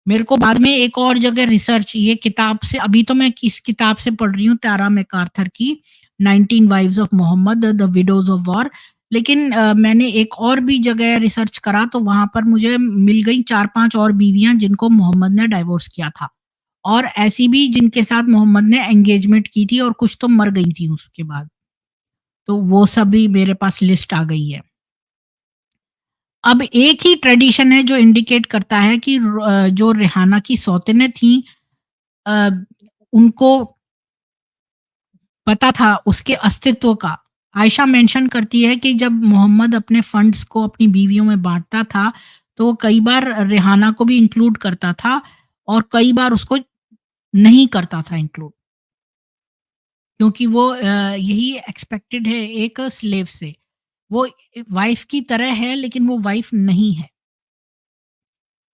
[SPEAKER 1] मेरे को बाद में एक और जगह रिसर्च, ये किताब से, अभी तो मैं किस किताब से पढ़ रही हूँ, तारा मैकार्थर की 19 wives of Mohammed the widows of war. लेकिन मैंने एक और भी जगह रिसर्च करा तो वहां पर मुझे मिल गई 4-5 और बीवियां जिनको मोहम्मद ने डाइवोर्स किया था, और ऐसी भी जिनके साथ मोहम्मद ने एंगेजमेंट की थी और कुछ तो मर गई थी उसके बाद। तो वो सब भी मेरे पास लिस्ट आ गई है। अब एक ही ट्रेडिशन है जो इंडिकेट करता है कि जो रिहाना की सौतेनें थी, अ, उनको पता था उसके अस्तित्व का। आयशा मेंशन करती है कि जब मोहम्मद अपने फंड्स को अपनी बीवियों में बाँटता था, तो वो कई बार रिहाना को भी इंक्लूड करता था और कई बार उसको नहीं करता था इंक्लूड, क्योंकि वो यही एक्सपेक्टेड है एक स्लेव से। वो वाइफ़ की तरह है लेकिन वो वाइफ़ नहीं है।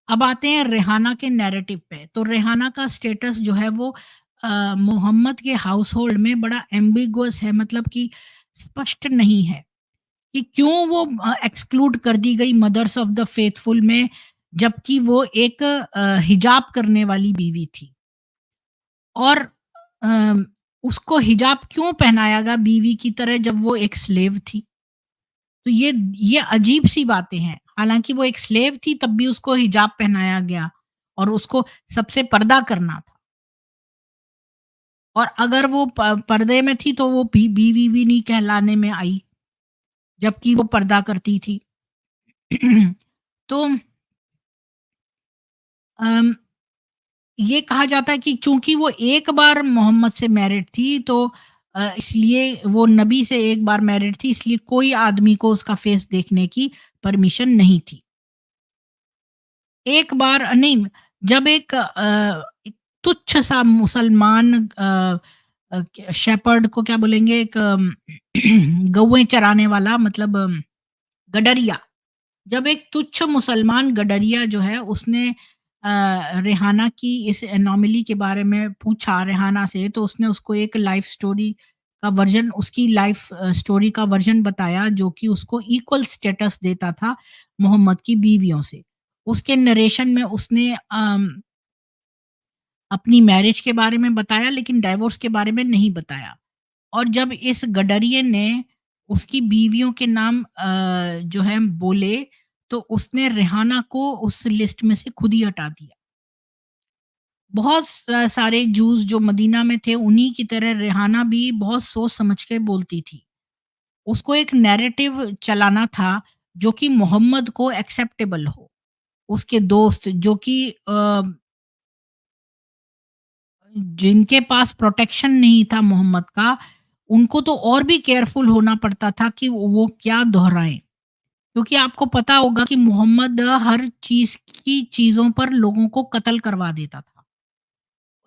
[SPEAKER 1] अब आते हैं रेहाना के नैरेटिव पे। तो रेहाना का स्टेटस जो है वो मोहम्मद के हाउसहोल्ड में बड़ा एम्बिगुअस है, मतलब कि स्पष्ट नहीं है कि क्यों वो एक्सक्लूड कर दी गई मदर्स ऑफ द फेथफुल में, जबकि वो एक हिजाब करने वाली बीवी थी। और अम, उसको हिजाब क्यों पहनाया गया बीवी की तरह जब वो एक स्लेव थी? तो ये अजीब-सी बातें हैं। हालाँकि वो एक स्लेव थी तब भी उसको हिजाब पहनाया गया और उसको सबसे पर्दा करना था। और अगर वो पर्दे में थी तो वो बीवी भी नहीं कहलाने में आई, जबकि वो पर्दा करती थी। तो अम, ये कहा जाता है कि चूँकि वो एक बार मोहम्मद से मैरिड थी तो इसलिए वो नबी से एक बार मैरिड थी, इसलिए कोई आदमी को उसका फेस देखने की परमिशन नहीं थी। एक बार नहीं, जब एक तुच्छ-सा मुसलमान शेपर्ड को क्या बोलेंगे, एक गौएँ चराने वाला, मतलब गडरिया। जब एक तुच्छ मुसलमान गडरिया जो है उसने रेहाना की इस एनोमली के बारे में पूछा रेहाना से, तो उसने उसको एक लाइफ स्टोरी का वर्ज़न, उसकी लाइफ स्टोरी का वर्ज़न बताया जो कि उसको इक्वल स्टेटस देता था मोहम्मद की बीवियों से। उसके नरेशन में उसने अपनी मैरिज के बारे में बताया लेकिन डाइवोर्स के बारे में नहीं बताया। और जब इस गडरिये ने उसकी बीवियों के नाम जो है बोले, तो उसने रेहाना को उस लिस्ट में से खुद ही हटा दिया। बहुत सारे जूस जो मदीना में थे उन्हीं की तरह रेहाना भी बहुत सोच समझ के बोलती थी। उसको एक नैरेटिव चलाना था जो कि मोहम्मद को एक्सेप्टेबल हो। उसके दोस्त जो कि जिनके पास प्रोटेक्शन नहीं था मोहम्मद का, उनको तो और भी केयरफुल होना पड़ता था कि वो क्या दोहराएँ। क्योंकि आपको पता होगा कि मोहम्मद हर चीज़ की चीज़ों पर लोगों को कत्ल करवा देता था।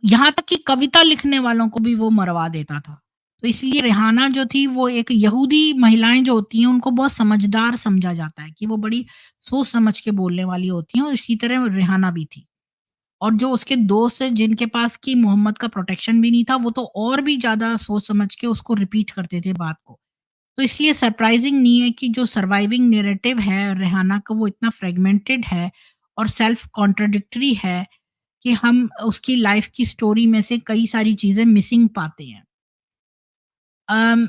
[SPEAKER 1] यहाँ तक कि कविता लिखने वालों को भी वो मरवा देता था। तो इसलिए रेहाना जो थी वो एक यहूदी महिलाएँ जो होती हैं उनको बहुत समझदार समझा जाता है कि वो बड़ी सोच समझ के बोलने वाली होती हैं, और इसी तरह रेहाना भी थी। और जो उसके दोस्त हैं जिनके पास कि मोहम्मद का प्रोटेक्शन भी नहीं था, वो तो और भी ज़्यादा सोच समझ के उसको रिपीट करते थे बात को। तो इसलिए सरप्राइजिंग नहीं है कि जो सर्वाइविंग नैरेटिव है रेहाना का वो इतना फ्रेगमेंटेड है और सेल्फ कॉन्ट्राडिक्टरी है कि हम उसकी लाइफ की स्टोरी में से कई सारी चीज़ें मिसिंग पाते हैं। अम,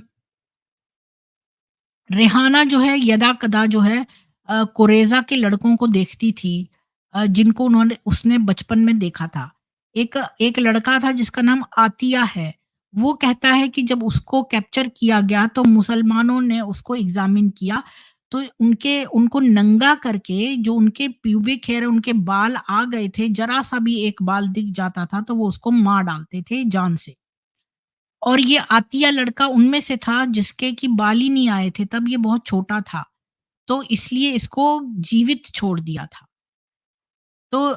[SPEAKER 1] रेहाना जो है यदा-कदा जो है कुरैज़ा के लड़कों को देखती थी, जिनको उसने बचपन में देखा था। एक एक लड़का था जिसका नाम आतिया है। वो कहता है कि जब उसको कैप्चर किया गया तो मुसलमानों ने उसको एग्ज़ामिन किया, तो उनको नंगा करके जो उनके प्यूबिक हेयर, उनके बाल आ गए थे, ज़रा-सा भी एक बाल दिख जाता था तो वो उसको मार डालते थे जान से। और ये आतिया लड़का उनमें से था जिसके कि बाल ही नहीं आए थे, तब ये बहुत छोटा था। तो इसलिए इसको जीवित छोड़ दिया था। तो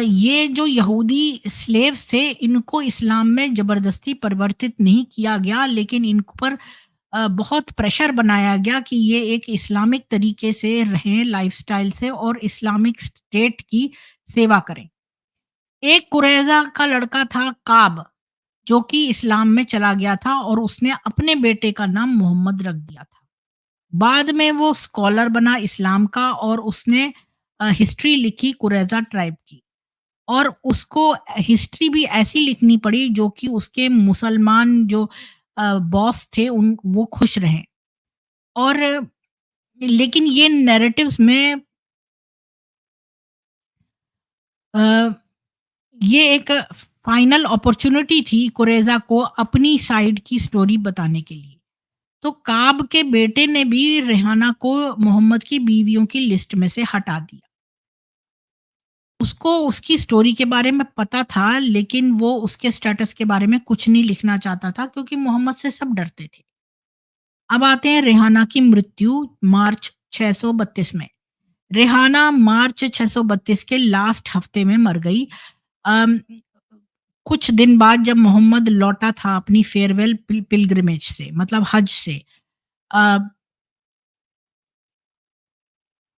[SPEAKER 1] ये जो यहूदी स्लेव्स थे, इनको इस्लाम में ज़बरदस्ती परिवर्तित नहीं किया गया, लेकिन इन पर बहुत प्रेशर बनाया गया कि ये एक इस्लामिक तरीके से रहें लाइफ़स्टाइल से और इस्लामिक स्टेट की सेवा करें। एक कुरैज़ा का लड़का था काब, जो कि इस्लाम में चला गया था और उसने अपने बेटे का नाम मोहम्मद रख दिया था। बाद में वो स्कॉलर बना इस्लाम का और उसने हिस्ट्री लिखी कुरैज़ा ट्राइब की, और उसको हिस्ट्री भी ऐसी लिखनी पड़ी जो कि उसके मुसलमान जो बॉस थे उन वो खुश रहें। और लेकिन ये नैरेटिव्स में अ, ये एक फाइनल अपॉर्च्युनिटी थी कुरैज़ा को अपनी साइड की स्टोरी बताने के लिए। तो काब के बेटे ने भी रेहाना को मोहम्मद की बीवियों की लिस्ट में से हटा दिया। उसको उसकी स्टोरी के बारे में पता था, लेकिन वो उसके स्टेटस के बारे में कुछ नहीं लिखना चाहता था क्योंकि मोहम्मद से सब डरते थे। अब आते हैं रेहाना की मृत्यु मार्च 632 में। रेहाना मार्च 632 के लास्ट हफ्ते में मर गई। अम, कुछ दिन बाद जब मोहम्मद लौटा था अपनी फेयरवेल पिलग्रिमेज से, मतलब हज से, अ,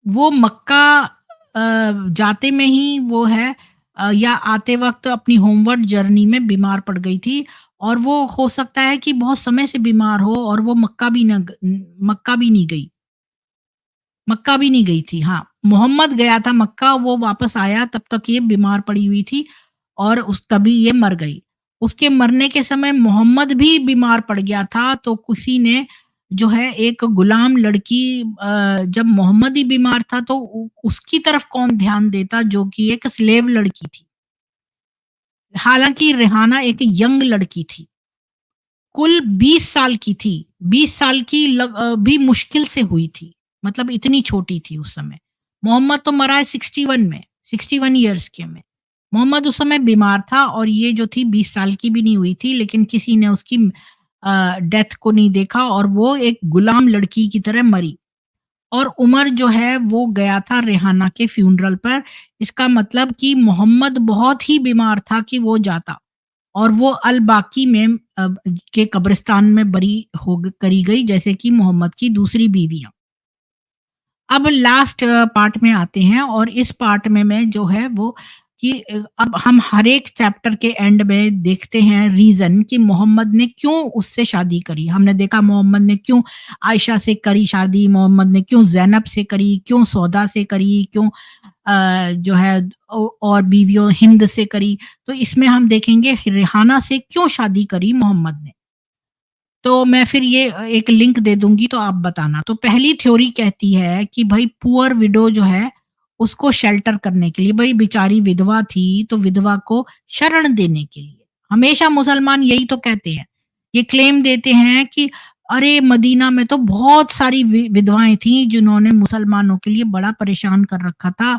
[SPEAKER 1] वो मक्का जाते में ही वो है, या आते वक़्त अपनी होमवर्ड जर्नी में बीमार पड़ गई थी, और वो हो सकता है कि बहुत समय से बीमार हो और वो मक्का भी नहीं गई। मक्का भी नहीं गई थी, हाँ। मोहम्मद गया था मक्का, वो वापस आया तब तक ये बीमार पड़ी हुई थी और उस तभी ये मर गई। उसके मरने के समय मोहम्मद भी बीमार पड़ गया था, तो किसी ने जो है एक गुलाम लड़की, जब मोहम्मद ही बीमार था तो उसकी तरफ कौन ध्यान देता, जो कि एक स्लेव लड़की थी। हालाँकि रेहाना एक यंग लड़की थी। कुल 20 साल की थी। 20 साल की भी मुश्किल से हुई थी। मतलब इतनी छोटी थी उस समय। मोहम्मद तो मरा है 61 में, 61 इयर्स के में। मोहम्मद उस समय बीमार था और ये जो थी 20 साल की भी नहीं हुई थी, लेकिन किसी ने उसकी डेथ को नहीं देखा और वो एक गुलाम लड़की की तरह मरी। और उमर जो है वो गया था रेहाना के फ्यूनरल पर। इसका मतलब कि मोहम्मद बहुत ही बीमार था कि वो जाता। और वो अल-बाकी में के कब्रिस्तान में बरी हो ग करी गई, जैसे कि मोहम्मद की दूसरी बीवियाँ। अब लास्ट पार्ट में आते हैं और इस पार्ट में मैं जो है वो कि अब हम हर एक चैप्टर के एंड में देखते हैं रीज़न कि मोहम्मद ने क्यों उससे शादी करी। हमने देखा मोहम्मद ने क्यों आयशा से करी शादी, मोहम्मद ने क्यों ज़ैनब से करी, क्यों सौदा से करी, क्यों जो है और बीवियों हिंद से करी। तो इसमें हम देखेंगे रेहाना से क्यों शादी करी मोहम्मद ने। तो मैं फिर ये एक लिंक दे दूँगी तो आप बताना। तो पहली थ्योरी कहती है कि भई पुअर विडो जो है, उसको शेल्टर करने के लिए, भई बेचारी विधवा थी, तो विधवा को शरण देने के लिए। हमेशा मुसलमान यही तो कहते हैं। ये क्लेम देते हैं कि अरे! मदीना में तो बहुत सारी विधवाएँ थीं जिन्होंने मुसलमानों के लिए बड़ा परेशान कर रखा था,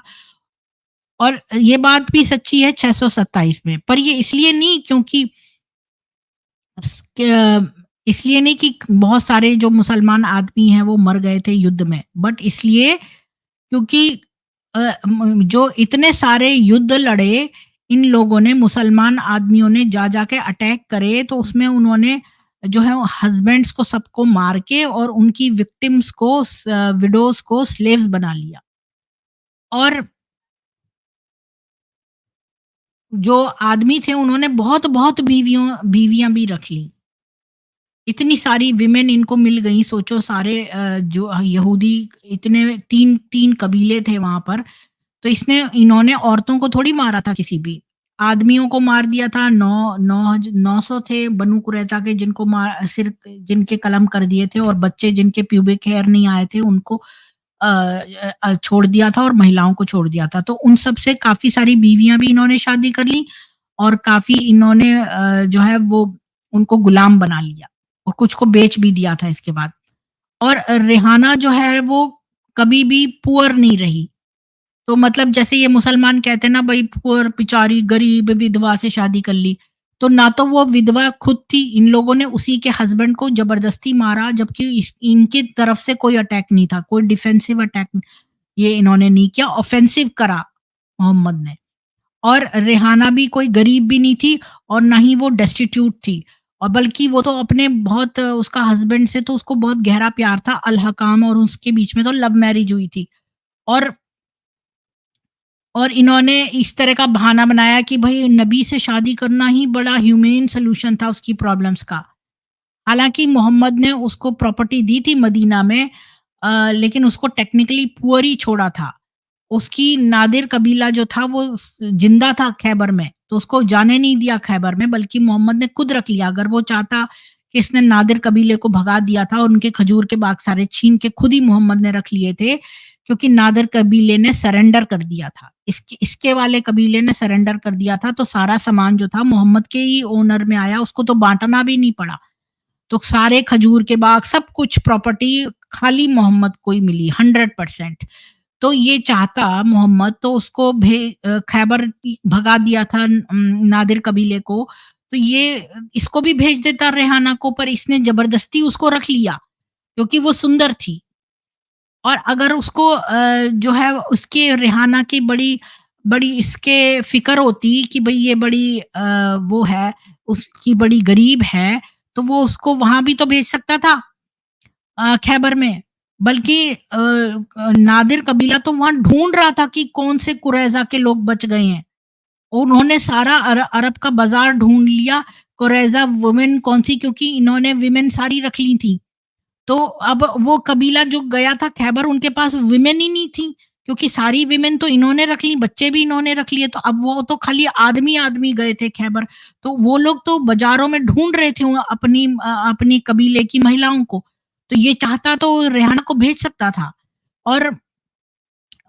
[SPEAKER 1] और ये बात भी सच्ची है 627 में। पर ये इसलिए नहीं क्योंकि इसलिए नहीं कि बहुत सारे जो मुसलमान आदमी हैं वो मर गए थे युद्ध में, बट इसलिए क्योंकि जो इतने सारे युद्ध लड़े इन लोगों ने, मुसलमान आदमियों ने जा जाके अटैक करे, तो उसमें उन्होंने जो है हस्बैंड्स को सबको मार के और उनकी विक्टिम्स को, विडोज को स्लेव्स बना लिया। और जो आदमी थे उन्होंने बहुत बहुत बीवियां भी रख ली। इतनी सारी विमेन इनको मिल गई, सोचो सारे जो यहूदी, इतने 3 कबीले थे वहाँ पर, तो इन्होंने औरतों को थोड़ी मारा था किसी भी, आदमियों को मार दिया था। 900 थे बनु कुरैज़ा के जिनको सिर जिनके कलम कर दिए थे, और बच्चे जिनके प्यूबिक हेयर नहीं आए थे उनको छोड़ दिया था और महिलाओं को छोड़ दिया था। तो उन सब से काफ़ी सारी बीवियाँ भी इन्होंने शादी कर ली और काफ़ी इन्होंने जो है वो उनको गुलाम बना लिया और कुछ को बेच भी दिया था इसके बाद। और रिहाना जो है वो कभी भी पुअर नहीं रही। तो मतलब जैसे ये मुसलमान कहते हैं ना भई पुअर बेचारी गरीब विधवा से शादी कर ली। तो ना तो वो विधवा खुद थी, इन लोगों ने उसी के हस्बैंड को ज़बरदस्ती मारा जबकि इनकी तरफ से कोई अटैक नहीं था, कोई डिफेंसिव अटैक ये इन्होंने नहीं किया, ऑफेंसिव करा मोहम्मद ने। और रेहाना भी कोई गरीब भी नहीं थी और ना ही वो डेस्टिट्यूट थी। और बल्कि वो तो अपने बहुत उसका हस्बैंड से तो उसको बहुत गहरा प्यार था, अल हकाम और उसके बीच में तो लव मैरिज हुई थी। और इन्होंने इस तरह का बहाना बनाया कि भई नबी से शादी करना ही बड़ा ह्यूमेन सॉल्यूशन था उसकी प्रॉब्लम्स का। हालाँकि मोहम्मद ने उसको प्रॉपर्टी दी थी मदीना में, लेकिन उसको टेक्निकली पुअर ही छोड़ा था। उसकी नादिर कबीला जो था वो जिंदा था खैबर में, तो उसको जाने नहीं दिया खैबर में, बल्कि मोहम्मद ने खुद रख लिया। अगर वो चाहता कि इसने नादिर कबीले को भगा दिया था और उनके खजूर के बाग सारे छीन के खुद ही मोहम्मद ने रख लिए थे, क्योंकि नादिर कबीले ने सरेंडर कर दिया था। इसके वाले कबीले ने सरेंडर कर दिया था, तो सारा सामान जो था मोहम्मद के ही ओनर में आया, उसको तो बाँटना भी नहीं पड़ा। तो सारे खजूर के बाग, सब कुछ प्रॉपर्टी खाली मोहम्मद को ही मिली 100%। तो ये चाहता मोहम्मद तो उसको खैबर भगा दिया था नादिर कबीले को, तो ये इसको भी भेज देता रेहाना को, पर इसने ज़बरदस्ती उसको रख लिया, क्योंकि वो सुंदर थी। और अगर उसको जो है उसके रेहाना की बड़ी बड़ी इसके फ़िक्र होती कि भई ये बड़ी वो है, उसकी बड़ी गरीब है, तो वो उसको वहाँ भी तो भेज सकता था खैबर में। बल्कि नादिर कबीला तो वहाँ ढूँढ रहा था कि कौन से कुरैज़ा के लोग बच गए हैं। उन्होंने सारा अरब का बाज़ार ढूँढ लिया, कुरैज़ा वुमेन कौन-सी, क्योंकि इन्होंने विमेन सारी रख ली थी। तो अब वो कबीला जो गया था खैबर, उनके पास विमेन ही नहीं थी, क्योंकि सारी विमेन तो इन्होंने रख ली, बच्चे भी इन्होंने रख लिए, तो अब वो तो खाली आदमी-आदमी गए थे खैबर। तो वो लोग तो बाज़ारों में ढूँढ रहे थे अपनी कबीले की महिलाओं को। तो ये चाहता तो रेहाना को भेज सकता था। और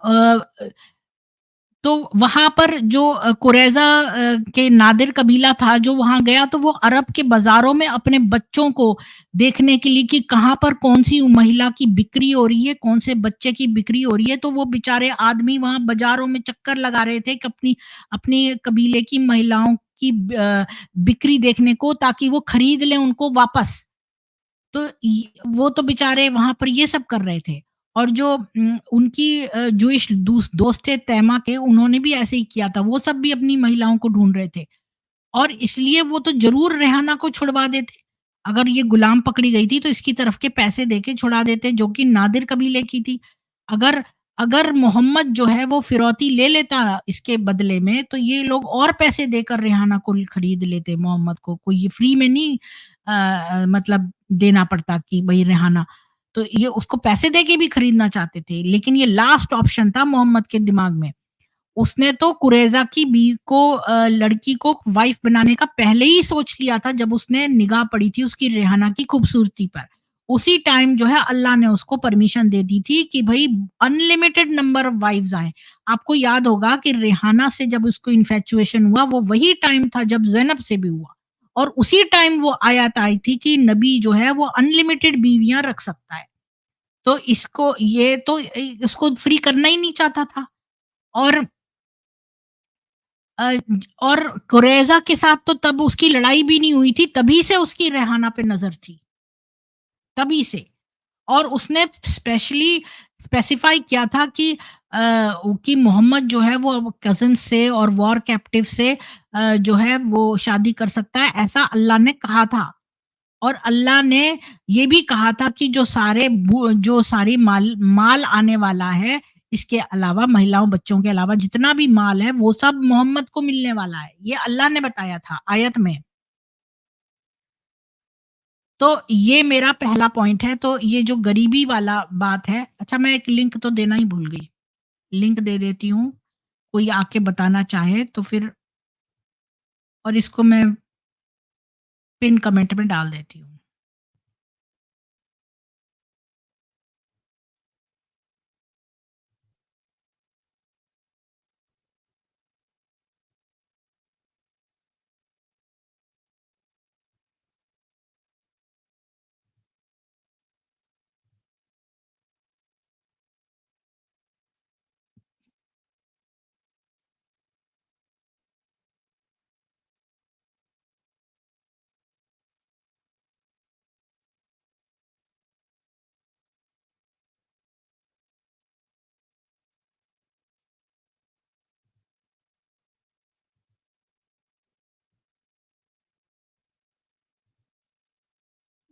[SPEAKER 1] अ तो वहाँ पर जो कुरैज़ा के नादिर कबीला था जो वहाँ गया, तो वो अरब के बाज़ारों में अपने बच्चों को देखने के लिए कि कहाँ पर कौन-सी महिला की बिक्री हो रही है, कौन से बच्चे की बिक्री हो रही है, तो वो बेचारे आदमी वहाँ बाज़ारों में चक्कर लगा रहे थे कि अपनी अपनी कबीले की महिलाओं की बिक्री देखने को, ताकि वो खरीद लें उनको वापस। तो वो तो बेचारे वहाँ पर ये सब कर रहे थे। और जो उनकी जूइश दोस्त थे तैमा के, उन्होंने भी ऐसे ही किया था। वो सब भी अपनी महिलाओं को ढूँढ रहे थे और इसलिए वो तो ज़रूर रेहाना को छुड़वा देते। अगर ये गुलाम पकड़ी गई थी तो इसकी तरफ के पैसे देके छुड़ा देते, जो कि नादिर कबीले की थी। अगर अगर मोहम्मद जो है वो फिरौती ले लेता इसके बदले में, तो ये लोग और पैसे देकर रेहाना को खरीद लेते मोहम्मद को। कोई ये फ्री में नहीं मतलब देना पड़ता कि भई रेहाना। तो ये उसको पैसे देके भी खरीदना चाहते थे, लेकिन ये लास्ट ऑप्शन था मोहम्मद के दिमाग में। उसने तो कुरैज़ा की लड़की को वाइफ़ बनाने का पहले ही सोच लिया था, जब उसने निगाह पड़ी थी उसकी रेहाना की खूबसूरती पर। उसी टाइम जो है अल्लाह ने उसको परमिशन दे दी थी कि भई अनलिमिटेड नंबर ऑफ वाइफ्स आएँ। आपको याद होगा कि रेहाना से जब उसको इन्फैचुएशन हुआ, वो वही टाइम था जब ज़ैनब से भी हुआ। और उसी टाइम वो आयत आई थी कि नबी जो है वो अनलिमिटेड बीवियाँ रख सकता है। तो इसको ये तो इसको फ्री करना ही नहीं चाहता था। और और कुरैज़ा के साथ तो तब उसकी लड़ाई भी नहीं हुई थी, तभी से उसकी रेहाना पे नज़र थी, तभी से। और उसने स्पेसिफ़ाई किया था कि मोहम्मद जो है वो अब कज़िन से और वॉर कैप्टिव से जो है वो शादी कर सकता है, ऐसा अल्लाह ने कहा था। और अल्लाह ने ये भी कहा था कि जो सारी माल आने वाला है, इसके अलावा महिलाओं, बच्चों के अलावा जितना भी माल है, वो सब मोहम्मद को मिलने वाला है। ये अल्लाह ने बताया था आयत में। तो ये मेरा पहला पॉइंट है, तो ये जो गरीबी वाला बात है, अच्छा मैं एक लिंक तो देना ही भूल गई। लिंक दे देती हूँ, कोई आके बताना चाहे तो फिर, और इसको मैं पिन कमेंट में डाल देती हूँ।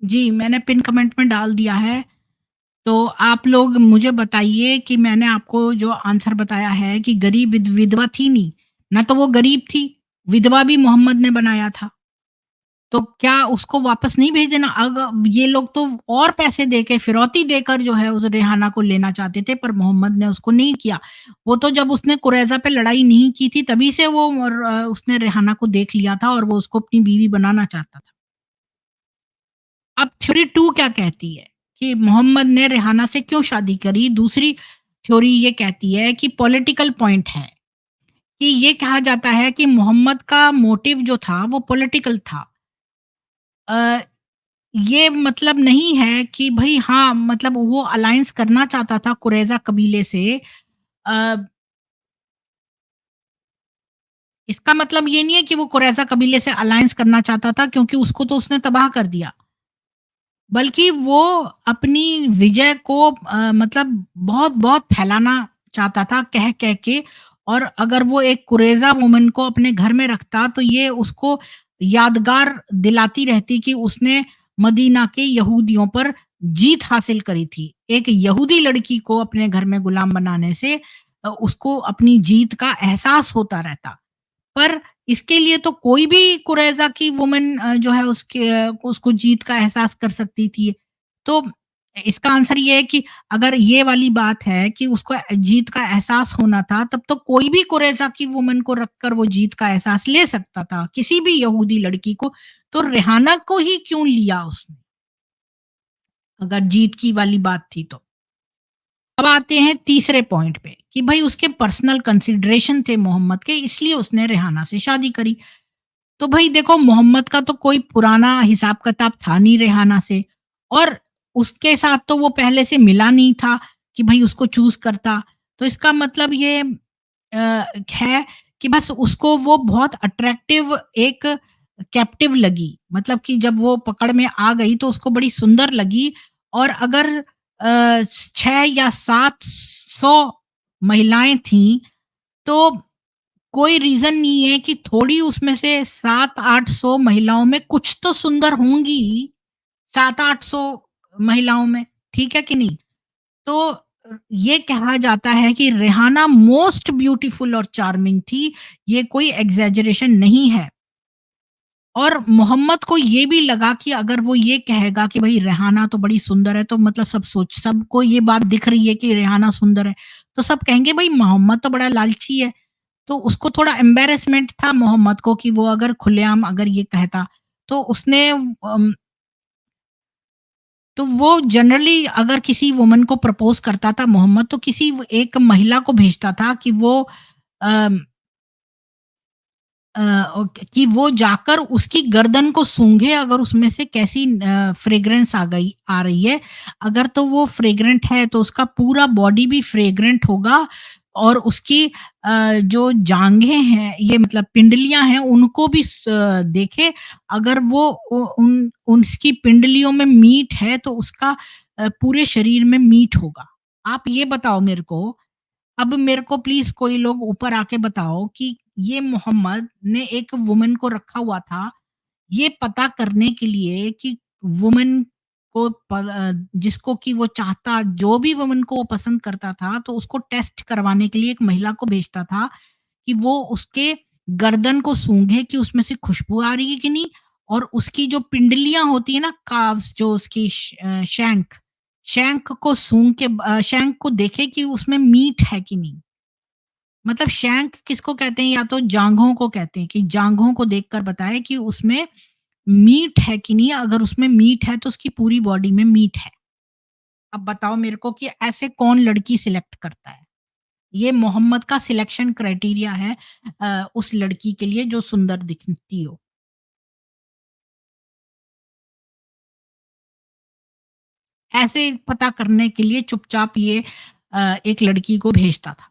[SPEAKER 1] जी, मैंने पिन कमेंट में डाल दिया है। तो आप लोग मुझे बताइए कि मैंने आपको जो आंसर बताया है कि गरीब विधवा थी नहीं, ना तो वो गरीब थी, विधवा भी मोहम्मद ने बनाया था। तो क्या उसको वापस नहीं भेज देना? ये लोग तो और पैसे देके फिरौती देकर जो है उस रेहाना को लेना चाहते थे, पर मोहम्मद ने उसको नहीं किया। वो तो जब उसने कुरैज़ा पे लड़ाई नहीं की थी तभी से वो उसने रेहाना को देख लिया था और वो उसको अपनी बीवी बनाना चाहता था। अब थ्योरी 2 क्या कहती है कि मोहम्मद ने रेहाना से क्यों शादी करी? दूसरी थ्योरी ये कहती है कि पॉलिटिकल पॉइंट है, कि ये कहा जाता है कि मोहम्मद का मोटिव जो था वो पॉलिटिकल था। अ, ये मतलब नहीं है कि भई हाँ, मतलब वो अलायंस करना चाहता था कुरैज़ा कबीले से। अ, इसका मतलब ये नहीं है कि वो कुरैज़ा कबीले से अलायंस करना चाहता था, क्योंकि उसको तो उसने तबाह कर दिया। बल्कि वो अपनी विजय को मतलब बहुत-बहुत फैलाना चाहता था कह-कह के, और अगर वो एक कुरैज़ा वुमन को अपने घर में रखता तो ये उसको यादगार दिलाती रहती कि उसने मदीना के यहूदियों पर जीत हासिल करी थी। एक यहूदी लड़की को अपने घर में गुलाम बनाने से उसको अपनी जीत का एहसास होता रहता। पर इसके लिए तो कोई भी कुरैज़ा की वुमन जो है उसको जीत का एहसास कर सकती थी। तो इसका आंसर ये है कि अगर ये वाली बात है कि उसको जीत का एहसास होना था, तब तो कोई भी कुरैज़ा की वुमन को रखकर वो जीत का एहसास ले सकता था, किसी भी यहूदी लड़की को। तो रेहाना को ही क्यों लिया उसने, अगर जीत की वाली बात थी तो? अब आते हैं तीसरे पॉइंट पे कि भई उसके पर्सनल कंसिडरेशन थे मोहम्मद के, इसलिए उसने रेहाना से शादी करी। तो भई देखो, मोहम्मद का तो कोई पुराना हिसाब-किताब था नहीं रेहाना से, और उसके साथ तो वो पहले से मिला नहीं था कि भई उसको चूज़ करता। तो इसका मतलब ये है कि बस उसको वो बहुत अट्रैक्टिव एक कैप्टिव लगी। मतलब कि जब वो पकड़ में आ गई तो उसको बड़ी सुंदर लगी, और अगर 6 या 700 महिलाएँ थीं, तो कोई रीज़न नहीं है कि थोड़ी उसमें से 700-800 महिलाओं में कुछ तो सुंदर होंगी ही, 700-800 महिलाओं में, ठीक है कि नहीं? तो ये कहा जाता है कि रेहाना मोस्ट ब्यूटीफुल और चार्मिंग थी, ये कोई एक्ज़ैजरेशन नहीं है। और मोहम्मद को ये भी लगा कि अगर वो ये कहेगा कि भई रेहाना तो बड़ी सुंदर है, तो मतलब सबको ये बात दिख रही है कि रेहाना सुंदर है, तो सब कहेंगे भई मोहम्मद तो बड़ा लालची है। तो उसको थोड़ा एम्बैरेसमेंट था मोहम्मद को कि वो अगर खुलेआम अगर ये कहता, तो उसने तो वो जनरली अगर किसी वुमन को प्रपोज़ करता था मोहम्मद, तो किसी एक महिला को भेजता था कि वो अम अ, कि वो जाकर उसकी गर्दन को सूंघे, अगर उसमें से कैसी फ्रेग्रेंस आ रही है। अगर तो वो फ्रेग्रेंट है तो उसका पूरा बॉडी भी फ्रेग्रेंट होगा, और उसकी जो जांघें हैं, ये मतलब पिंडलियाँ हैं, उनको भी देखे। अगर वो उन उसकी पिंडलियों में मीठ है तो उसका पूरे शरीर में मीठ होगा। आप ये बताओ मेरे को, अब मेरे को प्लीज़ कोई लोग ऊपर आके बताओ कि ये मोहम्मद ने एक वुमन को रखा हुआ था, ये पता करने के लिए कि वुमन को जिसको कि वो चाहता, जो भी वुमन को वो पसंद करता था, तो उसको टेस्ट करवाने के लिए एक महिला को भेजता था कि वो उसके गर्दन को सूंघे कि उसमें से खुशबू आ रही है कि नहीं, और उसकी जो पिंडलियाँ होती है ना, काव्स जो उसकी शैंक शैंक को सूंघ के शैंक को देखे कि उसमें मीट है कि नहीं। मतलब शैंक किसको कहते हैं? या तो जाँघों को कहते हैं, कि जाँघों को देखकर बताए कि उसमें मीट है कि नहीं, अगर उसमें मीट है तो उसकी पूरी बॉडी में मीट है। अब बताओ मेरे को कि ऐसे कौन लड़की सिलेक्ट करता है? ये मोहम्मद का सिलेक्शन क्राइटेरिया है उस लड़की के लिए जो सुंदर दिखती हो। ऐसे पता करने के लिए चुपचाप ये एक लड़की को भेजता था।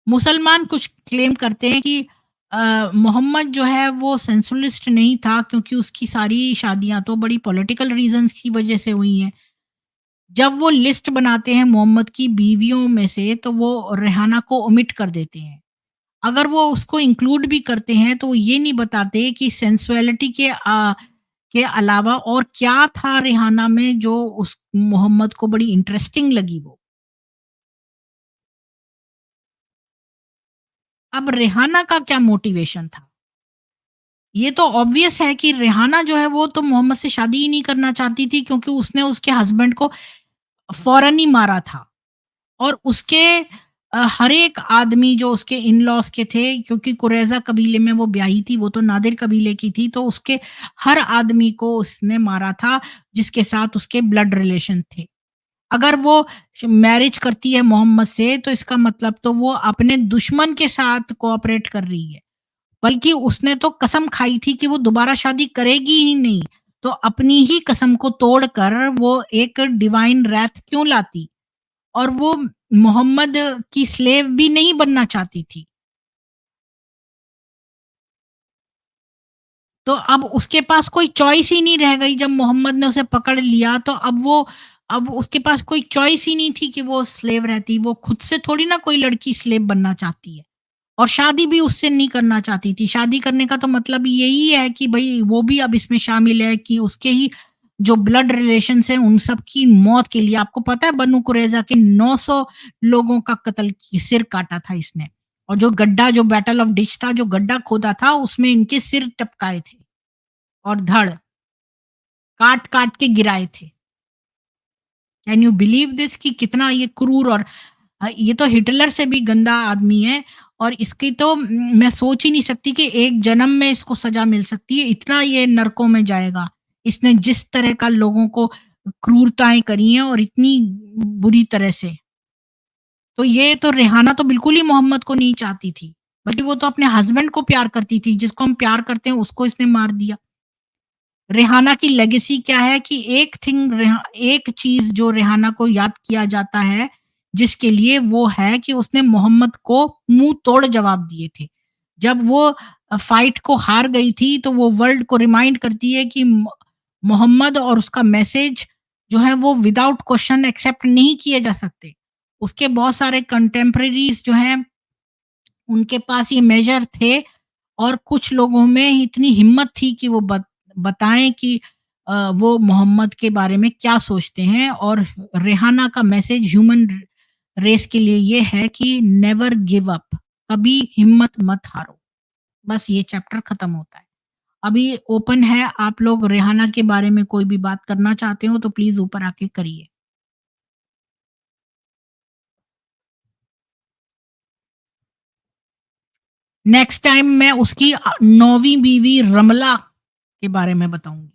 [SPEAKER 1] मुसलमान कुछ क्लेम करते हैं कि मोहम्मद जो है वो सेंसुअलिस्ट नहीं था, क्योंकि उसकी सारी शादियाँ तो बड़ी पॉलिटिकल रीज़न्स की वज़ह से हुई हैं। जब वो लिस्ट बनाते हैं मोहम्मद की बीवियों में से, तो वो रेहाना को ओमिट कर देते हैं। अगर वो उसको इंक्लूड भी करते हैं तो वो ये नहीं बताते कि सेंसुअलिटी के अलावा और क्या था रिहाना में जो उस मोहम्मद को बड़ी इंटरेस्टिंग लगी वो? अब रिहाना का क्या मोटिवेशन था? ये तो ऑब्वियस है कि रिहाना जो है वो तो मोहम्मद से शादी ही नहीं करना चाहती थी क्योंकि उसने उसके हस्बैंड को फ़ौरन ही मारा था। और उसके हर एक आदमी जो उसके इन-लॉज़ के थे क्योंकि कुरैज़ा कबीले में वो ब्याही थी, वो तो नादिर कबीले की थी, तो उसके हर आदमी को उसने मारा था जिसके साथ उसके ब्लड रिलेशन थे। अगर वो मैरिज करती है मोहम्मद से तो इसका मतलब तो वो अपने दुश्मन के साथ कोऑपरेट कर रही है। बल्कि उसने तो कसम खाई थी कि वो दोबारा शादी करेगी ही नहीं। तो अपनी ही कसम को तोड़कर वो एक डिवाइन रैथ क्यों लाती? और वो मोहम्मद की स्लेव भी नहीं बनना चाहती थी। तो अब उसके पास कोई चॉइस ही नहीं रह गई जब मोहम्मद ने उसे पकड़ लिया तो अब उसके पास कोई चॉइस ही नहीं थी कि वो स्लेव रहती। वो खुद से थोड़ी ना कोई लड़की स्लेव बनना चाहती है। और शादी भी उससे नहीं करना चाहती थी। शादी करने का तो मतलब यही है कि भई वो भी अब इसमें शामिल है कि उसके ही जो ब्लड रिलेशंस हैं उन सब की मौत के लिए आपको पता है बनु कुरैज़ा के 900 लोगों का सिर काटा था इसने। और जो गड्ढा जो बैटल ऑफ डिच था, जो गड्ढा खोदा था उसमें इनके सिर टपकाए थे और धड़ काट-काट के गिराए थे। कैन यू बिलीव दिस कि कितना ये क्रूर और ये तो हिटलर से भी गंदा आदमी है और इसकी तो मैं सोच ही नहीं सकती कि एक जन्म में इसको सज़ा मिल सकती है, इतना ये नरकों में जाएगा। इसने जिस तरह का लोगों को क्रूरताएँ करी हैं और इतनी बुरी तरह से। तो ये तो रेहाना तो बिल्कुल ही मोहम्मद को नहीं चाहती थी, बल्कि वो तो अपने हस्बैंड को प्यार करती थी, जिसको हम प्यार करते हैं उसको इसने मार दिया। रेहाना की लेगेसी क्या है कि एक चीज़ जो रेहाना को याद किया जाता है, जिसके लिए वो है कि उसने मोहम्मद को मुँह तोड़ जवाब दिए थे। जब वो फाइट को हार गई थी, तो वो वर्ल्ड को रिमाइंड करती है कि मोहम्मद और उसका मैसेज जो है वो विदाउट क्वेश्चन एक्सेप्ट नहीं किए जा सकते। उसके बहुत सारे कंटेम्परेरीज़ जो हैं, उनके पास ये मेजर थे और कुछ लोगों में इतनी हिम्मत थी कि वो बताएँ कि वो मोहम्मद के बारे में क्या सोचते हैं और रेहाना का मैसेज ह्यूमन रेस के लिए ये है कि नेवर गिव अप, कभी हिम्मत मत हारो। बस ये चैप्टर खत्म होता है। अभी ओपन है, आप लोग रेहाना के बारे में कोई भी बात करना चाहते हो तो प्लीज़ ऊपर आके करिए। नेक्स्ट टाइम मैं उसकी 9वीं बीवी रमला के बारे में बताऊँगी।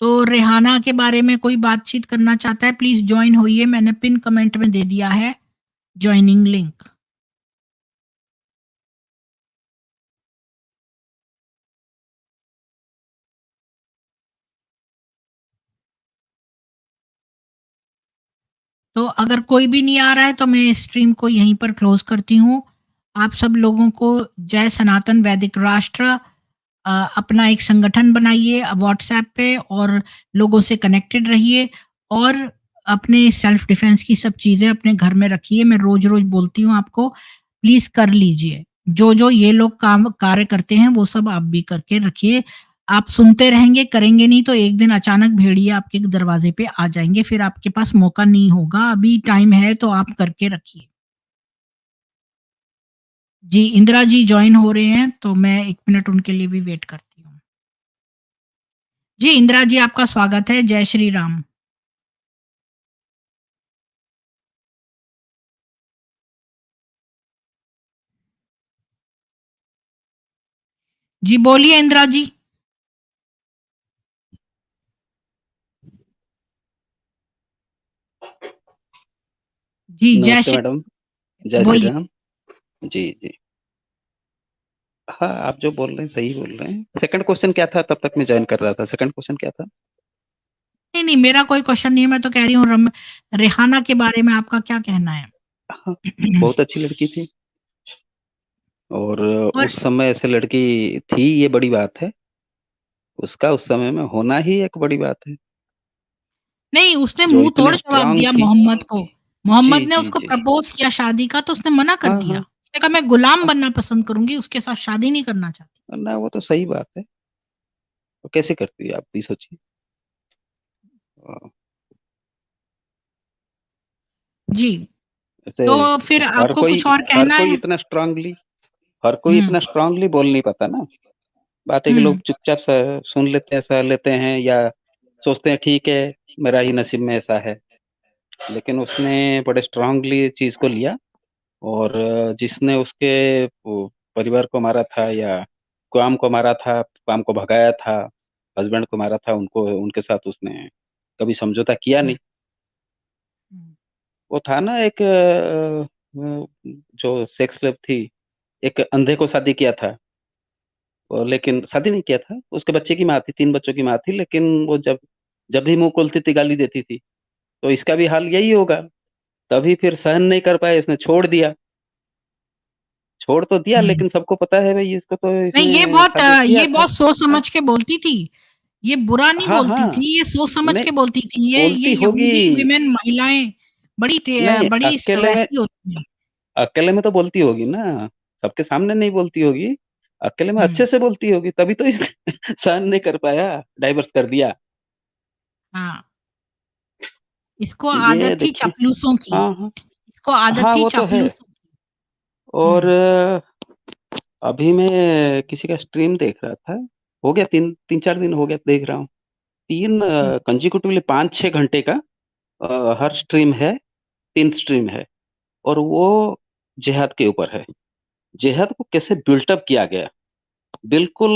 [SPEAKER 1] तो रेहाना के बारे में कोई बातचीत करना चाहता है प्लीज़ जॉइन होइए, मैंने पिन कमेंट में दे दिया है जॉइनिंग लिंक। तो अगर कोई भी नहीं आ रहा है तो मैं इस स्ट्रीम को यहीं पर क्लोज़ करती हूँ। आप सब लोगों को जय सनातन वैदिक राष्ट्र। अपना एक संगठन बनाइए व्हाट्सएप पे और लोगों से कनेक्टेड रहिए और अपने सेल्फ डिफेंस की सब चीज़ें अपने घर में रखिए। मैं रोज़-रोज़ बोलती हूँ आपको, प्लीज़ कर लीजिए। जो-जो ये लोग काम कार्य करते हैं वो सब आप भी करके रखिए। आप सुनते रहेंगे, करेंगे नहीं तो एक दिन अचानक भेड़िए आपके दरवाज़े पे आ जाएँगे, फिर आपके पास मौका नहीं होगा। अभी टाइम है तो आप करके रखिए। जी, इंदिरा जी जॉइन हो रहे हैं तो मैं 1 मिनट उनके लिए भी वेट करती हूँ। जी, इंदिरा जी आपका स्वागत है। जय श्री राम। जी, बोलिए इंदिरा जी। जी, जय
[SPEAKER 2] नमस्ते
[SPEAKER 1] श्री
[SPEAKER 2] मैडम, जय श्री
[SPEAKER 1] बोलिए।
[SPEAKER 2] राम। जी, जी। हाँ, आप जो बोल रहे हैं सही बोल रहे हैं। सेकंड क्वेश्चन क्या था? तब तक मैं जॉइन कर रहा था। सेकंड क्वेश्चन क्या था?
[SPEAKER 1] नहीं, नहीं मेरा कोई क्वेश्चन नहीं है, मैं तो कह रही हूँ रेहाना के बारे में आपका क्या कहना है?
[SPEAKER 2] हाँ, बहुत अच्छी लड़की थी और
[SPEAKER 1] और
[SPEAKER 2] उस समय ऐसे लड़की थी ये बड़ी बात है। उसका उस समय में होना ही एक बड़ी बात है,
[SPEAKER 1] नहीं, उसने
[SPEAKER 2] जो
[SPEAKER 1] मुँह तोड़
[SPEAKER 2] इतने
[SPEAKER 1] जवाब
[SPEAKER 2] स्ट्रॉन्ग
[SPEAKER 1] दिया
[SPEAKER 2] थी।
[SPEAKER 1] मोहम्मद को।
[SPEAKER 2] जी,
[SPEAKER 1] मोहम्मद ने
[SPEAKER 2] जी,
[SPEAKER 1] उसको
[SPEAKER 2] जी।
[SPEAKER 1] प्रपोज़ किया शादी का तो उसने मना कर
[SPEAKER 2] हाँ, हाँ।
[SPEAKER 1] दिया। उसने कहा मैं गुलाम बनना पसंद करूँगी, उसके साथ शादी नहीं करना चाहती।
[SPEAKER 2] ना वो तो सही बात है। तो कैसे करती है आप भी सोचिए। अ,
[SPEAKER 1] जी,
[SPEAKER 2] ऐसे
[SPEAKER 1] तो फिर
[SPEAKER 2] हर
[SPEAKER 1] आपको
[SPEAKER 2] कोई
[SPEAKER 1] कुछ और
[SPEAKER 2] हर
[SPEAKER 1] कहना
[SPEAKER 2] कोई
[SPEAKER 1] है?
[SPEAKER 2] इतना स्ट्रांगली हर कोई
[SPEAKER 1] हुँ,
[SPEAKER 2] इतना स्ट्रांगली बोल नहीं पाता ना। बात है कि लोग
[SPEAKER 1] हुँ,
[SPEAKER 2] चुपचाप सुन लेते हैं, सह लेते हैं, या सोचते हैं ठीक है मेरा ही नसीब में ऐसा है। लेकिन उसने बड़े स्ट्रांगली चीज को लिया, और जिसने उसके वो परिवार को मारा था, या क्वाम को मारा था, क्वाम को भगाया था, हस्बैंड को मारा था, उनको उनके साथ उसने कभी समझौता किया
[SPEAKER 1] हुँ,
[SPEAKER 2] नहीं।
[SPEAKER 1] हुँ,
[SPEAKER 2] वो था ना एक जो सेक्स स्लेव थी, एक अंधे को शादी किया था। और लेकिन शादी नहीं किया था, उसके बच्चे की माँ थी, 3 बच्चों की माँ थी, लेकिन वो जब जब भी मुंह खोलती थी गाली देती थी। तो इसका भी हाल यही होगा। तभी फिर सहन नहीं कर पाए, इसने छोड़ दिया। छोड़ तो दिया,
[SPEAKER 1] हुँ।
[SPEAKER 2] लेकिन सबको पता है भाई इसको तो
[SPEAKER 1] नहीं,
[SPEAKER 2] इसने शादी किया
[SPEAKER 1] ये
[SPEAKER 2] था।
[SPEAKER 1] बहुत सोच समझ के बोलती थी। ये बुरा नहीं
[SPEAKER 2] हाँ
[SPEAKER 1] बोलती
[SPEAKER 2] हाँ।
[SPEAKER 1] थी, ये सोच समझ
[SPEAKER 2] नहीं,
[SPEAKER 1] के बोलती थी। ये
[SPEAKER 2] बोलती होगी।
[SPEAKER 1] यहूदी विमेन महिलाएँ
[SPEAKER 2] नहीं,
[SPEAKER 1] बड़ी
[SPEAKER 2] अकेले में
[SPEAKER 1] वैसी होती हैं।
[SPEAKER 2] अकेले में तो बोलती होगी ना। सबके सामने नहीं बोलती होगी। अकेले में
[SPEAKER 1] हुँ,
[SPEAKER 2] अच्छे से बोलती होगी, तभी तो इसने सहन नहीं कर पाया, डाइवर्स कर दिया।
[SPEAKER 1] हाँ, इसको
[SPEAKER 2] ये
[SPEAKER 1] आदत थी
[SPEAKER 2] देखिए।
[SPEAKER 1] चपलूसों की,
[SPEAKER 2] हाँ हाँ।
[SPEAKER 1] इसको आदत
[SPEAKER 2] हाँ
[SPEAKER 1] थी
[SPEAKER 2] वो तो है।
[SPEAKER 1] चापलूसों की।
[SPEAKER 2] और
[SPEAKER 1] हुँ,
[SPEAKER 2] अभी मैं किसी का स्ट्रीम देख रहा था। हो गया 3-4 दिन हो गया देख रहा हूँ। तीन
[SPEAKER 1] हुँ,
[SPEAKER 2] कंजिक्यूटिवली 5-6 घंटे का हर स्ट्रीम है। 3 स्ट्रीम है। और वो जिहाद के ऊपर है। जिहाद को कैसे बिल्टअप किया गया। बिल्कुल।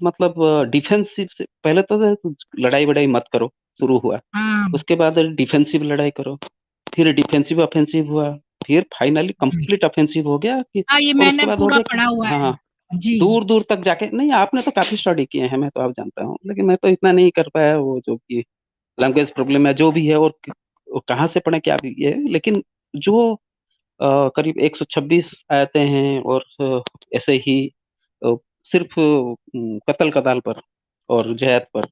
[SPEAKER 2] मतलब डिफेंसिव से पहले तो लड़ाई वड़ाई मत करो, शुरू हुआ।
[SPEAKER 1] हाँ,
[SPEAKER 2] उसके बाद डिफेंसिव लड़ाई करो। फिर डिफेंसिव ऑफेंसिव हुआ। फिर फाइनली
[SPEAKER 1] हुँ।
[SPEAKER 2] कंप्लीट ऑफेंसिव हो गया कि।
[SPEAKER 1] हाँ, ये
[SPEAKER 2] और
[SPEAKER 1] मैंने
[SPEAKER 2] उसके बाद हो
[SPEAKER 1] पूरा
[SPEAKER 2] गया कि
[SPEAKER 1] पढ़ा हुआ
[SPEAKER 2] हाँ
[SPEAKER 1] है।
[SPEAKER 2] हाँ,
[SPEAKER 1] जी,
[SPEAKER 2] दूर दूर तक जाके, नहीं आपने तो काफी स्टडी किए हैं, मैं तो आप जानता हूँ, लेकिन मैं तो इतना नहीं कर पाया, वो जो कि लैंग्वेज प्रॉब्लम है जो भी है, और वो कहाँ से पढ़े क्या भी है, लेकिन जो करीब 126 आयतें हैं, और ऐसे ही अ, सिर्फ कत्ल कताल पर और जहद पर,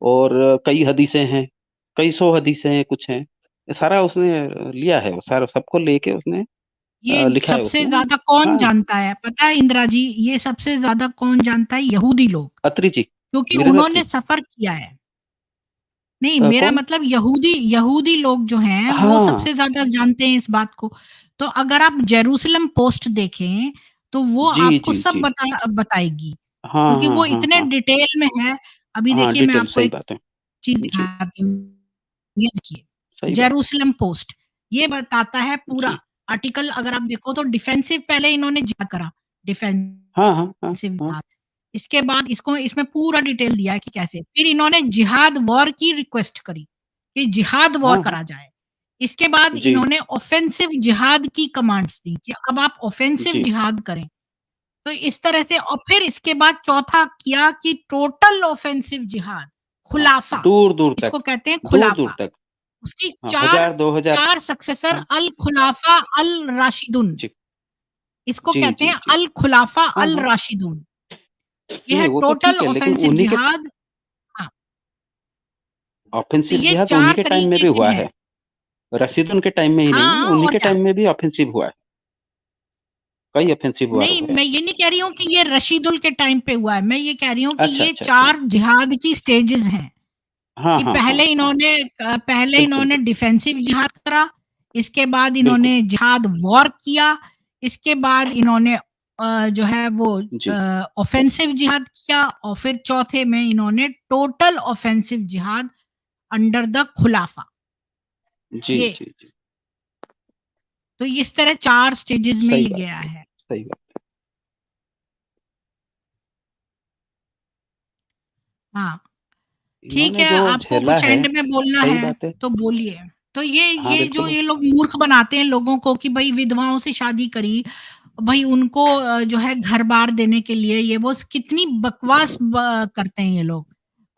[SPEAKER 2] और कई हदीसें हैं, कई सौ हदीसें हैं, कुछ हैं। ये सारा उसने लिया है, सारा सबको लेके उसने
[SPEAKER 1] ये
[SPEAKER 2] लिखा है
[SPEAKER 1] सबसे
[SPEAKER 2] उसने।
[SPEAKER 1] ज़्यादा कौन
[SPEAKER 2] हाँ।
[SPEAKER 1] जानता है, पता है इंदिरा जी? ये सबसे ज़्यादा कौन जानता है? यहूदी लोग,
[SPEAKER 2] अत्री जी।
[SPEAKER 1] क्योंकि
[SPEAKER 2] मीराज
[SPEAKER 1] उन्होंने
[SPEAKER 2] अत्री।
[SPEAKER 1] सफ़र किया है। नहीं, मेरा
[SPEAKER 2] कौन?
[SPEAKER 1] मतलब यहूदी यहूदी लोग जो हैं, वो
[SPEAKER 2] हाँ।
[SPEAKER 1] सबसे ज़्यादा जानते हैं इस बात को। तो अगर आप जेरूसलम पोस्ट देखें, तो वो
[SPEAKER 2] जी
[SPEAKER 1] आपको
[SPEAKER 2] जी
[SPEAKER 1] सब
[SPEAKER 2] जी।
[SPEAKER 1] बताएगी,
[SPEAKER 2] हाँ
[SPEAKER 1] क्योंकि
[SPEAKER 2] हाँ
[SPEAKER 1] वो
[SPEAKER 2] हाँ
[SPEAKER 1] इतने
[SPEAKER 2] हाँ।
[SPEAKER 1] डिटेल में है। अभी
[SPEAKER 2] हाँ
[SPEAKER 1] देखिए मैं
[SPEAKER 2] डिटेल
[SPEAKER 1] आपको
[SPEAKER 2] सही
[SPEAKER 1] एक
[SPEAKER 2] बात है।
[SPEAKER 1] चीज़
[SPEAKER 2] जी।
[SPEAKER 1] दिखाती हूँ, ये देखिए,
[SPEAKER 2] सही बात है।
[SPEAKER 1] जेरूसलम पोस्ट, ये बताता है पूरा
[SPEAKER 2] जी।
[SPEAKER 1] आर्टिकल। अगर आप देखो तो डिफेंसिव पहले इन्होंने क्या करा,
[SPEAKER 2] हाँ हाँ हाँ
[SPEAKER 1] डिफेंसिव
[SPEAKER 2] हाँ।
[SPEAKER 1] जिहाद। इसके बाद इसको इसमें पूरा डिटेल दिया है कि कैसे। फिर इन्होंने जिहाद वॉर की रिक्वेस्ट करी, कि जिहाद वॉर
[SPEAKER 2] हाँ हाँ।
[SPEAKER 1] करा जाए। इसके बाद
[SPEAKER 2] जी
[SPEAKER 1] इन्होंने ऑफेंसिव जिहाद की कमांड्स दी कि अब आप ऑफेंसिव
[SPEAKER 2] जी।
[SPEAKER 1] जिहाद करें। तो इस तरह से, और फिर इसके बाद चौथा किया कि टोटल ऑफेंसिव जिहाद,
[SPEAKER 2] हाँ,
[SPEAKER 1] खुलाफा,
[SPEAKER 2] दूर दूर
[SPEAKER 1] इसको
[SPEAKER 2] तक।
[SPEAKER 1] कहते हैं
[SPEAKER 2] दूर दूर
[SPEAKER 1] खुलाफा।
[SPEAKER 2] तक।
[SPEAKER 1] उसकी
[SPEAKER 2] हाँ,
[SPEAKER 1] 4
[SPEAKER 2] हजार 2000।
[SPEAKER 1] 4 सक्सेसर
[SPEAKER 2] हाँ।
[SPEAKER 1] अल खुलाफा अल राशिदुन,
[SPEAKER 2] जी
[SPEAKER 1] इसको
[SPEAKER 2] जी
[SPEAKER 1] कहते
[SPEAKER 2] जी
[SPEAKER 1] हैं
[SPEAKER 2] जी।
[SPEAKER 1] अल खुलाफा
[SPEAKER 2] हाँ
[SPEAKER 1] अल
[SPEAKER 2] हाँ।
[SPEAKER 1] राशिदुन। ये है
[SPEAKER 2] नहीं वो तो
[SPEAKER 1] टोटल
[SPEAKER 2] ठीक है, लेकिन
[SPEAKER 1] ऑफेंसिव
[SPEAKER 2] उन्हीं के
[SPEAKER 1] जिहाद। हाँ, तो
[SPEAKER 2] ऑफेंसिव
[SPEAKER 1] ये
[SPEAKER 2] जिहाद उन्हीं
[SPEAKER 1] 4
[SPEAKER 2] के टाइम में
[SPEAKER 1] तरीके
[SPEAKER 2] भी
[SPEAKER 1] के
[SPEAKER 2] हुआ
[SPEAKER 1] हैं।
[SPEAKER 2] है। रशीद उनके टाइम में ही नहीं है,
[SPEAKER 1] हाँ,
[SPEAKER 2] उन्हीं
[SPEAKER 1] और
[SPEAKER 2] के
[SPEAKER 1] क्या।
[SPEAKER 2] टाइम में भी ऑफेंसिव हुआ है। कई ऑफेंसिव वार
[SPEAKER 1] नहीं,
[SPEAKER 2] हुए हैं।
[SPEAKER 1] मैं ये नहीं कह रही हूँ कि ये रशीदुल के टाइम पे हुआ है। मैं ये कह रही हूँ कि
[SPEAKER 2] अच्छा
[SPEAKER 1] ये
[SPEAKER 2] अच्छा अच्छा।
[SPEAKER 1] 4 जिहाद की स्टेजेज़ हैं।
[SPEAKER 2] हाँ
[SPEAKER 1] कि
[SPEAKER 2] हाँ हाँ हाँ।
[SPEAKER 1] पहले
[SPEAKER 2] बिल्कुल
[SPEAKER 1] इन्होंने
[SPEAKER 2] बिल्कुल।
[SPEAKER 1] डिफेंसिव जिहाद करा, इसके बाद
[SPEAKER 2] बिल्कुल।
[SPEAKER 1] इन्होंने जिहाद वॉर किया, इसके बाद इन्होंने जो है वो
[SPEAKER 2] जी
[SPEAKER 1] ऑफेंसिव जिहाद किया, और फिर चौथे में इन्होंने टोटल ऑफेंसिव जिहाद अंडर द खुलाफा।
[SPEAKER 2] जी
[SPEAKER 1] ये,
[SPEAKER 2] जी जी।
[SPEAKER 1] तो इस तरह 4 स्टेजेज़ में
[SPEAKER 2] सही
[SPEAKER 1] ये
[SPEAKER 2] बात
[SPEAKER 1] गया
[SPEAKER 2] है।
[SPEAKER 1] है।
[SPEAKER 2] सही बात।
[SPEAKER 1] हाँ, ठीक
[SPEAKER 2] इन्होंने
[SPEAKER 1] है,
[SPEAKER 2] जो
[SPEAKER 1] आपको
[SPEAKER 2] झेला
[SPEAKER 1] कुछ
[SPEAKER 2] है।
[SPEAKER 1] एंड में बोलना
[SPEAKER 2] सही
[SPEAKER 1] है
[SPEAKER 2] बात है।
[SPEAKER 1] तो बोलिए। तो
[SPEAKER 2] हाँ
[SPEAKER 1] ये जो
[SPEAKER 2] बिल्कुल।
[SPEAKER 1] ये लोग मूर्ख बनाते हैं लोगों को कि भई विधवाओं से शादी करी, भई उनको जो है घर-बार देने के लिए, ये वो कितनी बकवास करते हैं ये लोग।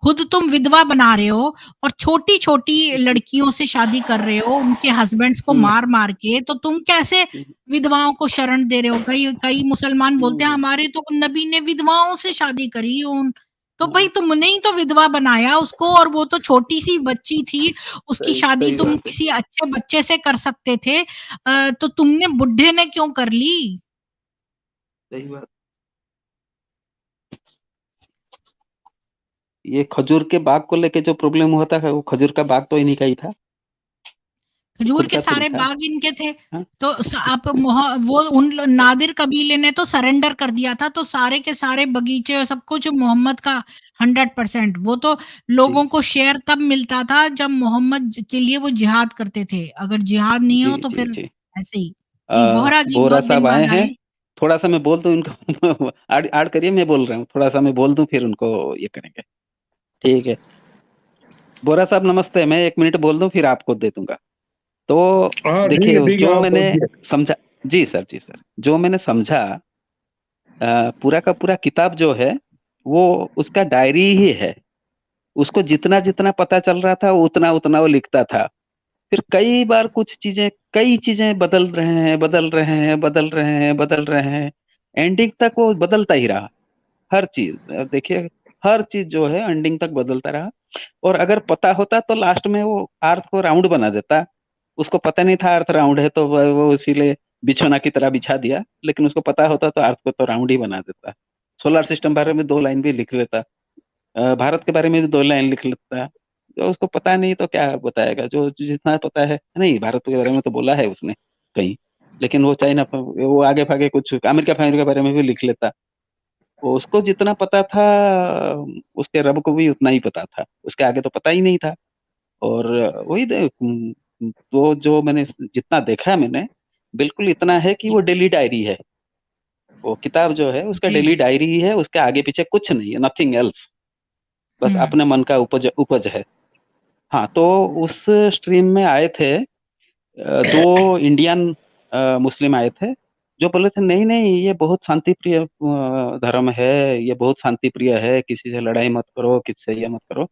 [SPEAKER 1] खुद तुम विधवा बना रहे हो और छोटी-छोटी लड़कियों से शादी कर रहे हो, उनके हस्बैंड्स को
[SPEAKER 2] हम्म
[SPEAKER 1] मार-मार के, तो तुम कैसे
[SPEAKER 2] हम्म
[SPEAKER 1] विधवाओं को शरण दे रहे हो? कई कई मुसलमान बोलते हैं
[SPEAKER 2] हम्म,
[SPEAKER 1] हमारे तो नबी ने विधवाओं से शादी करी, उन तो
[SPEAKER 2] हाँ,
[SPEAKER 1] भई तुमने ही तो विधवा बनाया उसको, और वो तो छोटी-सी बच्ची थी, उसकी
[SPEAKER 2] सही
[SPEAKER 1] शादी
[SPEAKER 2] सही
[SPEAKER 1] तुम
[SPEAKER 2] बात है।
[SPEAKER 1] किसी अच्छे बच्चे से कर सकते थे, तो तुमने बुड्ढे ने क्यों कर ली?
[SPEAKER 2] सही बात। ये खजूर के बाग को लेके जो प्रॉब्लम होता है, वो खजूर का बाग तो इन्हीं का ही था, ये
[SPEAKER 1] खजूर
[SPEAKER 2] खुद
[SPEAKER 1] के
[SPEAKER 2] का थोड़ी
[SPEAKER 1] सारे
[SPEAKER 2] था।
[SPEAKER 1] बाग इनके थे।
[SPEAKER 2] हाँ,
[SPEAKER 1] तो आप वो उन नादिर कबीले ने तो सरेंडर कर दिया था, तो सारे के सारे बगीचे सब कुछ मोहम्मद का 100%। वो तो
[SPEAKER 2] जी
[SPEAKER 1] लोगों को शेयर तब मिलता था जब मोहम्मद के लिए वो जिहाद करते थे, अगर जिहाद नहीं
[SPEAKER 2] जी
[SPEAKER 1] हो तो
[SPEAKER 2] जी
[SPEAKER 1] फिर
[SPEAKER 2] जी।
[SPEAKER 1] ऐसे ही। जी, बोहरा जी
[SPEAKER 2] बोरा
[SPEAKER 1] बहुत दिन
[SPEAKER 2] साहब आए
[SPEAKER 1] बाद
[SPEAKER 2] हैं,
[SPEAKER 1] आए।
[SPEAKER 2] थोड़ा सा मैं बोल दूं इनको ऐड करिए, मैं बोल रहा हूँ, थोड़ा सा मैं बोल दूं फिर उनको ये करेंगे। ठीक है, बोरा साहब नमस्ते, मैं 1 मिनट बोल दूं फिर आपको दे दूंगा। तो
[SPEAKER 3] हाँ
[SPEAKER 2] देखिए,
[SPEAKER 3] ठीक है,
[SPEAKER 2] जो
[SPEAKER 3] आप
[SPEAKER 2] मैंने
[SPEAKER 3] बोलिए।
[SPEAKER 2] समझा, जी सर, जी सर, जो मैंने समझा, पूरा का पूरा किताब जो है वो उसका डायरी ही है। उसको जितना जितना पता चल रहा था उतना उतना वो लिखता था। फिर कई बार कुछ चीजें, कई चीजें बदल रहे हैं, बदल रहे हैं, बदल रहे हैं, बदल रहे हैं, एंडिंग तक वो बदलता ही रहा। हर चीज देखिए, हर चीज जो है एंडिंग तक बदलता रहा। और अगर पता होता तो लास्ट में वो अर्थ को राउंड बना देता। उसको पता नहीं था अर्थ राउंड है, तो वो इसीलिए बिछोना की तरह बिछा दिया, लेकिन उसको पता होता तो अर्थ को तो राउंड ही बना देता। सोलर सिस्टम बारे में 2 लाइन भी लिख लेता। भारत के बारे में भी 2 लाइन लिख लेता। जो उसको पता नहीं तो क्या बताएगा, जो जितना पता है नहीं, भारत के बारे में तो बोला है उसने कहीं, लेकिन वो चाइना, वो आगे फागे कुछ अमेरिका फामेरिका के बारे में भी लिख लेता। वो उसको जितना पता था, उसके रब को भी उतना ही पता था, उसके आगे तो पता ही नहीं था। और वही वो जो मैंने जितना देखा है मैंने, बिल्कुल इतना है कि वो डेली डायरी है। वो किताब जो है उसका
[SPEAKER 1] जी।
[SPEAKER 2] डेली डायरी ही है, उसके आगे पीछे कुछ नहीं है, नथिंग एल्स। बस
[SPEAKER 1] हुँ।
[SPEAKER 2] अपने मन का उपज उपज है। हाँ, तो उस स्ट्रीम में आए थे 2 इंडियन मुस्लिम आए थे, जो बोले थे नहीं नहीं, ये बहुत शांति प्रिय धर्म है, ये बहुत शांति प्रिय है, किसी से लड़ाई मत करो, किसी से ये मत करो।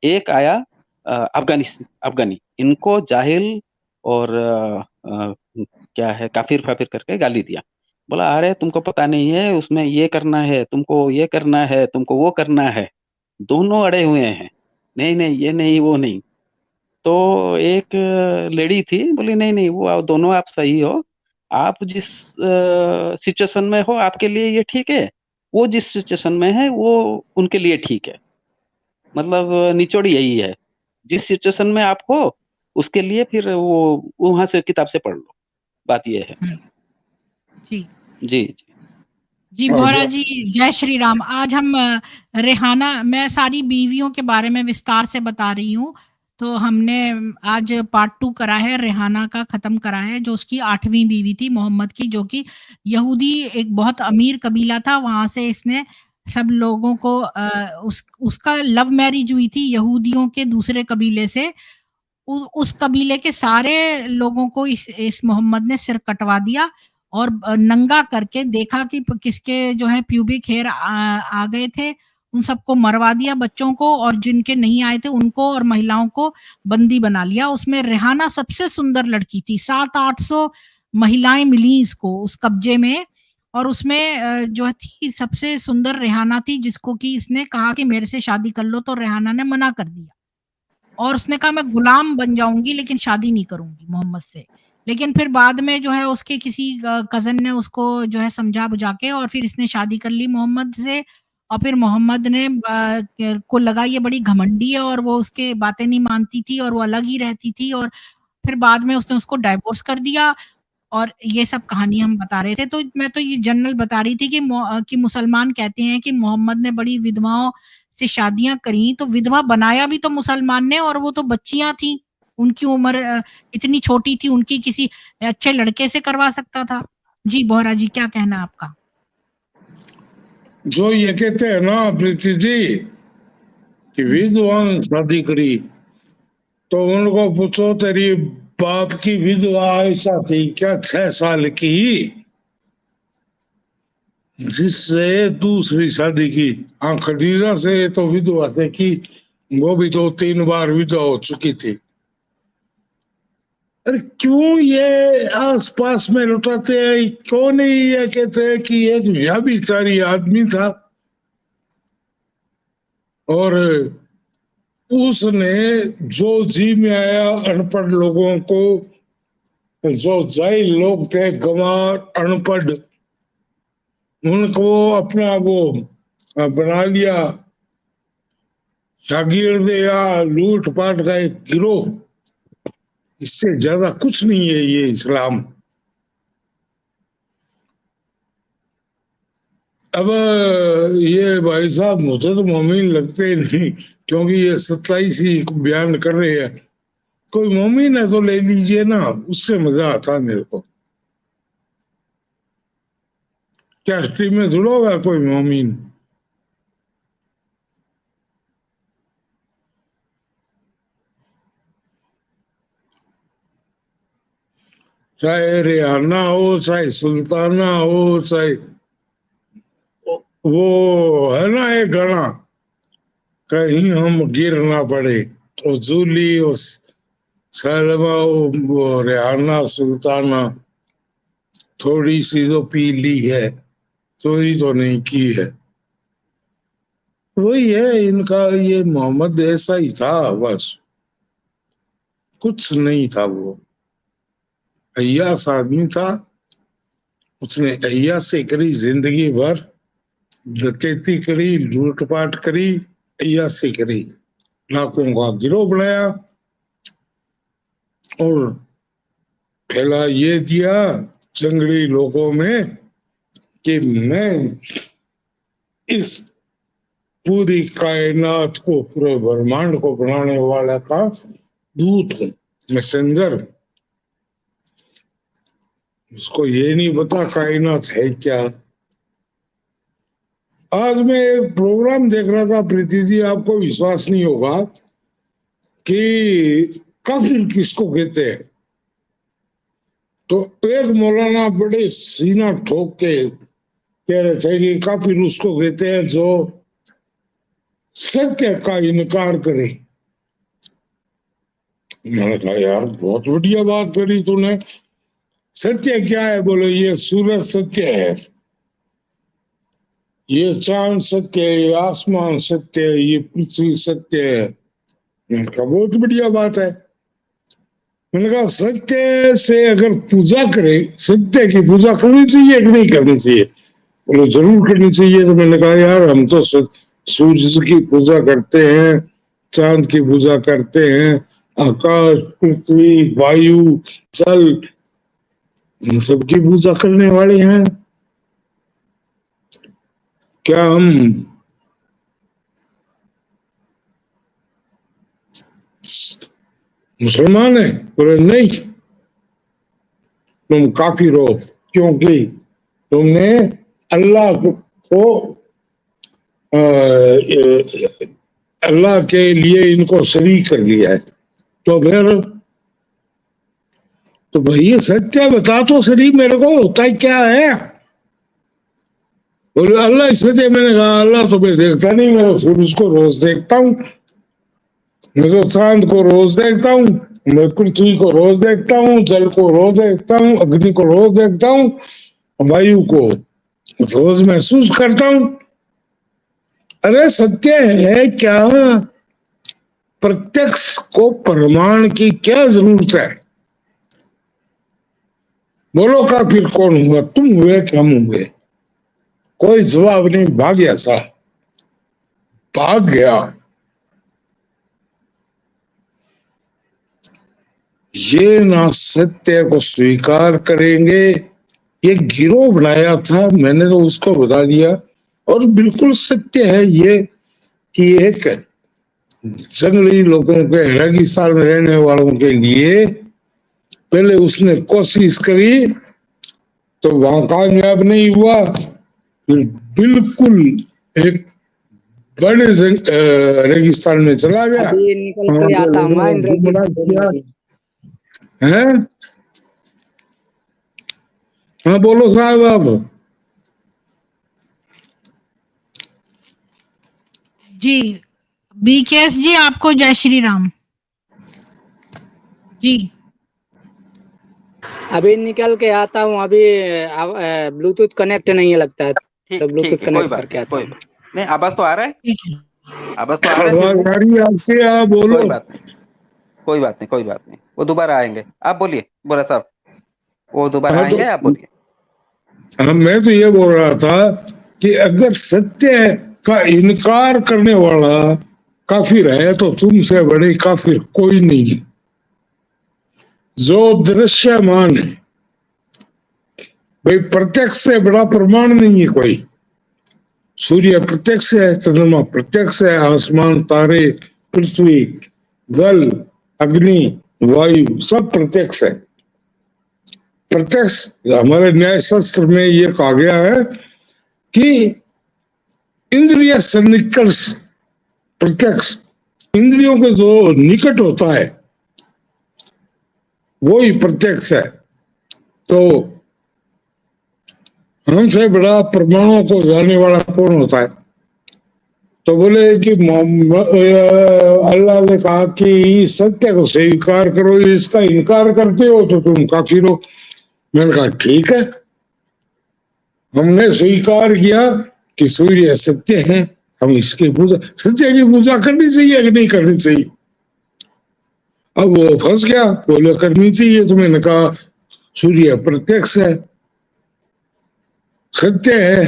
[SPEAKER 2] एक आया अफगानी, इनको जाहिल और क्या है, काफिर फाफिर करके गाली दिया। बोला अरे तुमको पता नहीं है, उसमें ये करना है, तुमको ये करना है, तुमको वो करना है। दोनों अड़े हुए हैं, नहीं नहीं ये नहीं वो नहीं। तो एक लेडी थी, बोली नहीं नहीं, वो दोनों आप सही हो। आप जिस सिचुएशन में हो आपके लिए ये ठीक है, वो जिस सिचुएशन में है वो उनके लिए ठीक है। मतलब निचोड़ यही है, जिस सिचुएशन में आप हो उसके लिए फिर वो वहां से किताब से पढ़ लो, बात ये है।
[SPEAKER 1] हुँ। जी।
[SPEAKER 2] जी जी।
[SPEAKER 1] जी,
[SPEAKER 3] और
[SPEAKER 1] बोहरा
[SPEAKER 3] जो
[SPEAKER 1] जी, जय श्री राम। आज हम रेहाना, मैं सारी बीवियों के बारे में विस्तार से बता रही हूँ। तो हमने आज पार्ट 2 करा है, रेहाना का ख़त्म करा है, जो उसकी 8वीं बीवी थी मोहम्मद की, जो कि यहूदी एक बहुत अमीर कबीला था, वहाँ से इसने सब लोगों को उसका लव मैरिज हुई थी यहूदियों के दूसरे कबीले से। उस कबीले के सारे लोगों को इस मोहम्मद ने सिर कटवा दिया और नंगा करके देखा कि किसके जो है प्यूबिक हेयर आ गए थे, उन सबको मरवा दिया बच्चों को, और जिनके नहीं आए थे उनको और महिलाओं को बंदी बना लिया। उसमें रेहाना सबसे सुंदर लड़की थी, 700-800 महिलाएं मिली इसको उस कब्जे में, और उसमें जो थी सबसे सुंदर रेहाना थी, जिसको कि इसने कहा कि मेरे से शादी कर लो, तो रेहाना ने मना कर दिया। और उसने कहा मैं गुलाम बन जाऊँगी लेकिन शादी नहीं करूँगी मोहम्मद से। लेकिन फिर बाद में जो है उसके किसी कज़न ने उसको जो है समझा-बुझा के और फिर इसने शादी कर ली मोहम्मद से, और फिर मोहम्मद ने को लगा ये बड़ी घमंडी है और वो उसके बातें नहीं मानती थी और वो अलग ही रहती थी, और फिर बाद में उसने उसको डाइवोर्स कर दिया। और ये सब कहानी हम बता रहे थे, तो मैं तो ये जनरल बता रही थी कि कि मुसलमान कहते हैं कि मोहम्मद ने बड़ी विधवाओं से शादियाँ करी, तो विधवा बनाया भी तो मुसलमान ने, और वो तो बच्चियाँ थीं, उनकी उम्र इतनी छोटी थी, उनकी किसी अच्छे लड़के से करवा सकता था। जी, बोहरा जी क्या कहना है आपका?
[SPEAKER 3] जो ये कहते हैं ना प्रीति जी कि
[SPEAKER 1] हुँ।
[SPEAKER 3] विद्वान शादी करी, तो उनको पूछो तेरी बाप की विधवा ऐसा थी क्या 6 साल की, जिससे दूसरी शादी की। हाँ, खदीजा से तो विधवा से की, वो भी 2-3 बार विधवा हो चुकी थी। अरे क्यों ये आस पास में लुटाते हैं, क्यों नहीं ये कहते हैं कि एक व्यभिचारी आदमी था और उसने जो जी में आया अनपढ़ लोगों को, जो जाहिल लोग थे, गंवार अनपढ़, उनको अपना वो बना लिया शागिर्द या लूट पाट का एक गिरोह। इससे ज्यादा कुछ नहीं है ये इस्लाम। अब ये भाई साहब मुझे तो मोमिन लगते ही नहीं, क्योंकि ये 27 ही बयान कर रहे हैं। कोई मोमिन है तो ले लीजिए ना, उससे मजा आता है मेरे को। क्या स्ट्रीम में जुड़ा हुआ है कोई मोमिन? चाहे रियाना हो, चाहे सुल्ताना हो, चाहे वो है ना एक गाना, कहीं हम गिर ना पड़े, तो जूली और सलमा, वो रियाना सुल्ताना, थोड़ी सी तो पी ली है, चोरी तो नहीं की है। वही है इनका, ये मोहम्मद ऐसा ही था, बस कुछ नहीं था। वो अय्यास आदमी था, उसने अय्यासी करी जिंदगी भर, डकैती करी, लूटपाट करी, अय्यासी करी, लाखों का गिरोह बनाया और फैला ये दिया जंगली लोगों में कि मैं इस पूरी कायनात को, पूरे ब्रह्मांड को बनाने वाला का दूत हूं, मैसेंजर। उसको ये नहीं पता कायनात है क्या। आज मैं एक प्रोग्राम देख रहा था प्रीति जी, आपको विश्वास नहीं होगा कि काफिर किसको कहते हैं। तो एक मौलाना बड़े सीना ठोक के कह रहे थे कि काफिर उसको कहते हैं जो सत्य का इनकार करे। मैंने कहा यार बहुत बढ़िया बात करी तूने। सत्य क्या है? बोले ये सूरज सत्य है, ये चांद सत्य है, ये आसमान सत्य है, ये पृथ्वी सत्य है। मैंने कहा बहुत बढ़िया बात है। मैंने कहा सत्य से अगर पूजा करे, सत्य की पूजा करनी चाहिए कि नहीं करनी चाहिए? बोले जरूर करनी चाहिए। तो मैंने कहा यार हम तो सूर्य की पूजा करते हैं, चांद की पूजा करते हैं, आकाश, पृथ्वी, वायु, जल, इन सबकी पूजा करने वाले हैं। क्या हम मुसलमान है? बोले नहीं, तुम काफिर हो, क्योंकि तुमने अल्लाह को अल्लाह के लिए इनको शरीक कर लिया है। तो फिर तो भैया सत्य बता तो शरीक मेरे को होता है क्या है? बोले अल्लाह सत्य। मैंने कहा अल्लाह तो मैं देखता नहीं, मैं तो सूरज को रोज देखता हूँ, मैं तो चांद को रोज देखता हूँ, मैं पृथ्वी को रोज देखता हूँ, जल को रोज देखता हूँ, अग्नि को रोज देखता हूँ, वायु को रोज महसूस करता हूँ। अरे सत्य है क्या? प्रत्यक्ष को प्रमाण की क्या जरूरत है? बोलो काफिर कौन हुआ, तुम हुए कि हम हुए? कोई जवाब नहीं, भाग गया सा, भाग गया। ये ना सत्य को स्वीकार करेंगे। ये गिरोह बनाया था, मैंने तो उसको बता दिया, और बिल्कुल सत्य है ये कि एक जंगली लोगों के, रेगिस्तान में रहने वालों के लिए पहले उसने कोशिश करी तो वहां कामयाब नहीं हुआ, फिर बिल्कुल एक बड़े रेगिस्तान में चला गया।
[SPEAKER 4] अभी निकल के आता हूँ
[SPEAKER 3] है हाँ बोलो साहब आप।
[SPEAKER 1] जी बीकेएस जी, आपको जय श्री राम जी।
[SPEAKER 4] अभी निकल के आता हूँ, अभी ब्लूटूथ कनेक्ट नहीं है लगता है, तो ब्लूटूथ कनेक्ट करके आता हूँ।
[SPEAKER 2] नहीं आवाज तो आ रहा है,
[SPEAKER 1] ठीक है,
[SPEAKER 2] आवाज तो आ रहा है,
[SPEAKER 3] आवाज आ रही है आपसे, आप बोलो।
[SPEAKER 2] कोई बात नहीं, कोई बात नहीं, कोई बात नहीं, वो दोबारा आएंगे। आप बोलिए बोरा साहब, वो दोबारा
[SPEAKER 3] हाँ,
[SPEAKER 2] आएंगे, आप बोलिए।
[SPEAKER 3] मैं तो ये बोल रहा था कि अगर सत्य का इनकार करने वाला काफिर है तो तुमसे बड़े काफिर कोई नहीं है। जो दृश्यमान है, भाई प्रत्यक्ष से बड़ा प्रमाण नहीं है कोई। सूर्य प्रत्यक्ष है, चंद्रमा प्रत्यक्ष है, आसमान, तारे, पृथ्वी, जल, अग्नि, वायु सब प्रत्यक्ष है। प्रत्यक्ष हमारे न्याय शास्त्र में ये कहा गया है कि इंद्रिय सन्निकर्ष प्रत्यक्ष, इंद्रियों के जो निकट होता है वो ही प्रत्यक्ष है। तो हमसे बड़ा प्रमाणों को जानने वाला कौन होता है? तो बोले कि अल्लाह ने कहा कि सत्य को स्वीकार करो, इसका इनकार करते हो तो तुम काफिर हो। मैंने कहा ठीक है, हमने स्वीकार किया कि सूर्य सत्य है, हम इसकी पूजा, सत्य की पूजा करनी चाहिए कि नहीं करनी चाहिए? अब वो फंस गया, बोले करनी चाहिए। तो मैंने कहा सूर्य प्रत्यक्ष है, सत्य है,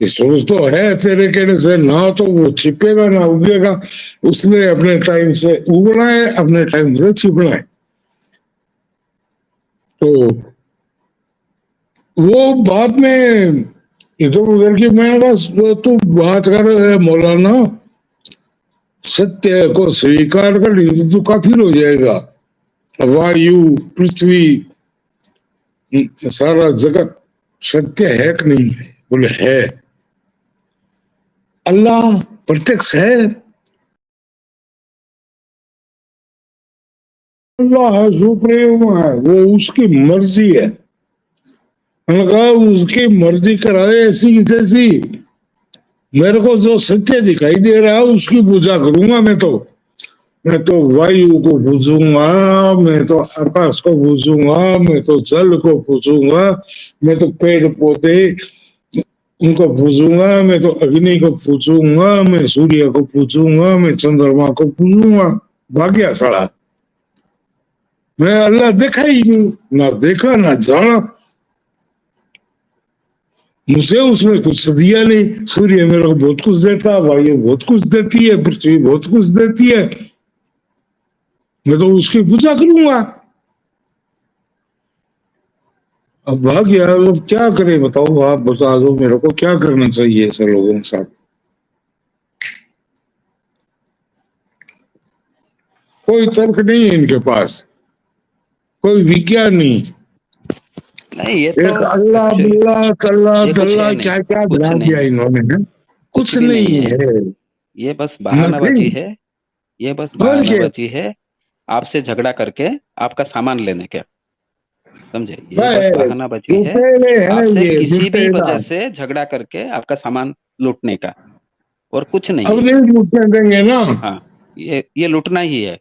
[SPEAKER 3] ये सोच तो है तेरे कहने से, ना तो वो छिपेगा ना उगेगा। उसने अपने टाइम से उगना है, अपने टाइम से छिपना है। तो वो बाद में इधर उधर की मैं बस तू बात कर मौलाना, सत्य को स्वीकार कर ली तो तू काफिर हो जाएगा। वायु, पृथ्वी, सारा जगत सत्य है कि नहीं है? बोले है। अल्लाह प्रत्यक्ष है, अल्लाह सुप्रीम है, वो उसकी मर्जी है। मैंने कहा उसकी मर्जी कराए ऐसी जैसी, मेरे को जो सत्य दिखाई दे रहा है उसकी पूजा करूंगा। मैं तो वायु को पूजूंगा, मैं तो आकाश को पूजूंगा, मैं तो जल को पूजूंगा, मैं तो पेड़ पौधे उनको पूजूंगा, मैं तो अग्नि को पूजूंगा, मैं सूर्य को पूजूंगा, मैं चंद्रमा को पूजूंगा। भाग्या साला, मैं अल्लाह देखा ही नहीं, ना देखा ना जाना, मुझे उसने कुछ दिया नहीं। सूर्य मेरे को बहुत कुछ देता है, वायु बहुत कुछ देती है, पृथ्वी बहुत कुछ देती है, मैं तो उसकी पूजा करूंगा। अब भाग गया, अब क्या करे बताओ, आप बता दो मेरे को क्या करना चाहिए ऐसे लोगों के साथ? कोई तर्क नहीं है इनके पास, कोई विज्ञान नहीं।
[SPEAKER 2] नहीं, ये
[SPEAKER 3] एक
[SPEAKER 2] तो
[SPEAKER 3] अल्लाह बिल्ला चल्ला दल्ला क्या क्या बना दिया इन्होंने, कुछ नहीं है।
[SPEAKER 2] ये बस बहानाबाजी है, ये बस बहानाबाजी है, आपसे झगड़ा करके आपका सामान लेने का, समझे? ये बस बहानाबाजी है, आपसे किसी भी वजह से झगड़ा करके आपका सामान लूटने का, और कुछ नहीं।
[SPEAKER 3] अब नहीं लूटने देंगे ना।
[SPEAKER 2] हाँ, ये लूटना ही है।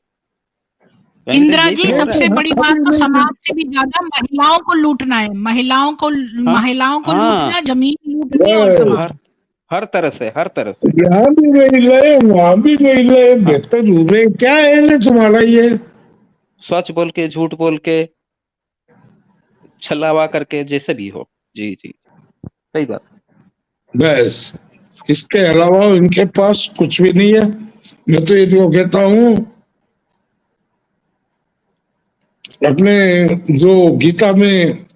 [SPEAKER 1] इंदिरा जी, सबसे बड़ी बात तो समाज से भी ज्यादा महिलाओं को लूटना है, महिलाओं को लूटना, जमीन लूटनी और समाज,
[SPEAKER 2] हर तरह से
[SPEAKER 3] यहाँ भी नहीं गए, वहां भी नहीं गए, बेहतर हो रहे। क्या है ना तुम्हारा ये
[SPEAKER 2] सच बोल के, झूठ बोल के, छलावा करके, जैसे भी हो। जी जी, सही बात।
[SPEAKER 3] बस इसके अलावा इनके पास कुछ भी नहीं है। मैं तो ये जो कहता हूँ, अपने जो गीता में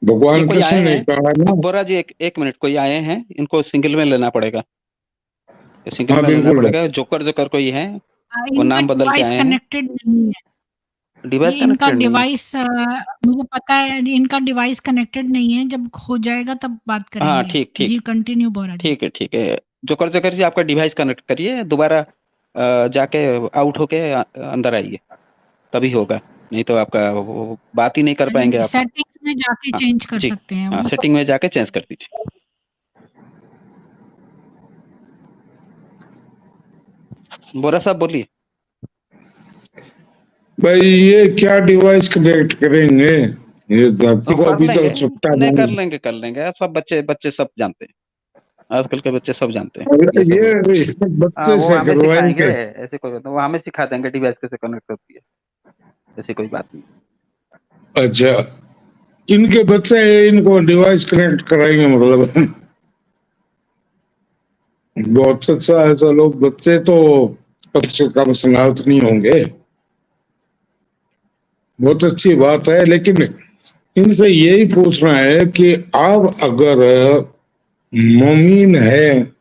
[SPEAKER 3] भगवान कृष्ण ने कहा ना।
[SPEAKER 2] बोरा जी, एक मिनट, कोई आए हैं, इनको सिंगल में लेना पड़ेगा, सिंगल में लेना पड़ेगा। जोकर कोई है, वो नाम बदल के आए हैं।
[SPEAKER 1] कनेक्टेड नहीं है,
[SPEAKER 2] डिवाइस
[SPEAKER 1] इनका डिवाइस, मुझे पता है इनका डिवाइस कनेक्टेड नहीं है। जब हो जाएगा तब बात करेंगे।
[SPEAKER 2] हाँ, ठीक
[SPEAKER 1] जी, कंटिन्यू बोरा जी।
[SPEAKER 2] ठीक है। जोकर जी, आपका डिवाइस कनेक्ट करिए, दोबारा जाके आउट होके अंदर आइए, तभी होगा, नहीं तो आपका बात ही नहीं कर पाएंगे आप।
[SPEAKER 1] सेटिंग्स में जाके चेंज कर सकते हैं।
[SPEAKER 2] हाँ, सेटिंग में जाके चेंज कर दीजिए। बोरा साहब बोलिए।
[SPEAKER 3] भाई ये क्या डिवाइस कनेक्ट करेंगे, ये धरती को अभी तो चुपटा
[SPEAKER 2] नहीं, कर लेंगे आप, सब बच्चे सब जानते हैं, आजकल के बच्चे सब जानते हैं।
[SPEAKER 3] ये बच्चे से करवाएंगे,
[SPEAKER 2] ऐसे कोई बात नहीं, वो हमें सिखा देंगे डिवाइस कैसे कनेक्ट होती है, ऐसी कोई बात नहीं।
[SPEAKER 3] अच्छा, इनके बच्चे इनको डिवाइस कनेक्ट कराएंगे, मतलब बहुत अच्छा है। चलो, बच्चे तो कम से कम सनातनी होंगे, बहुत अच्छी बात है। लेकिन इनसे यही पूछना है कि आप अगर मोमीन है,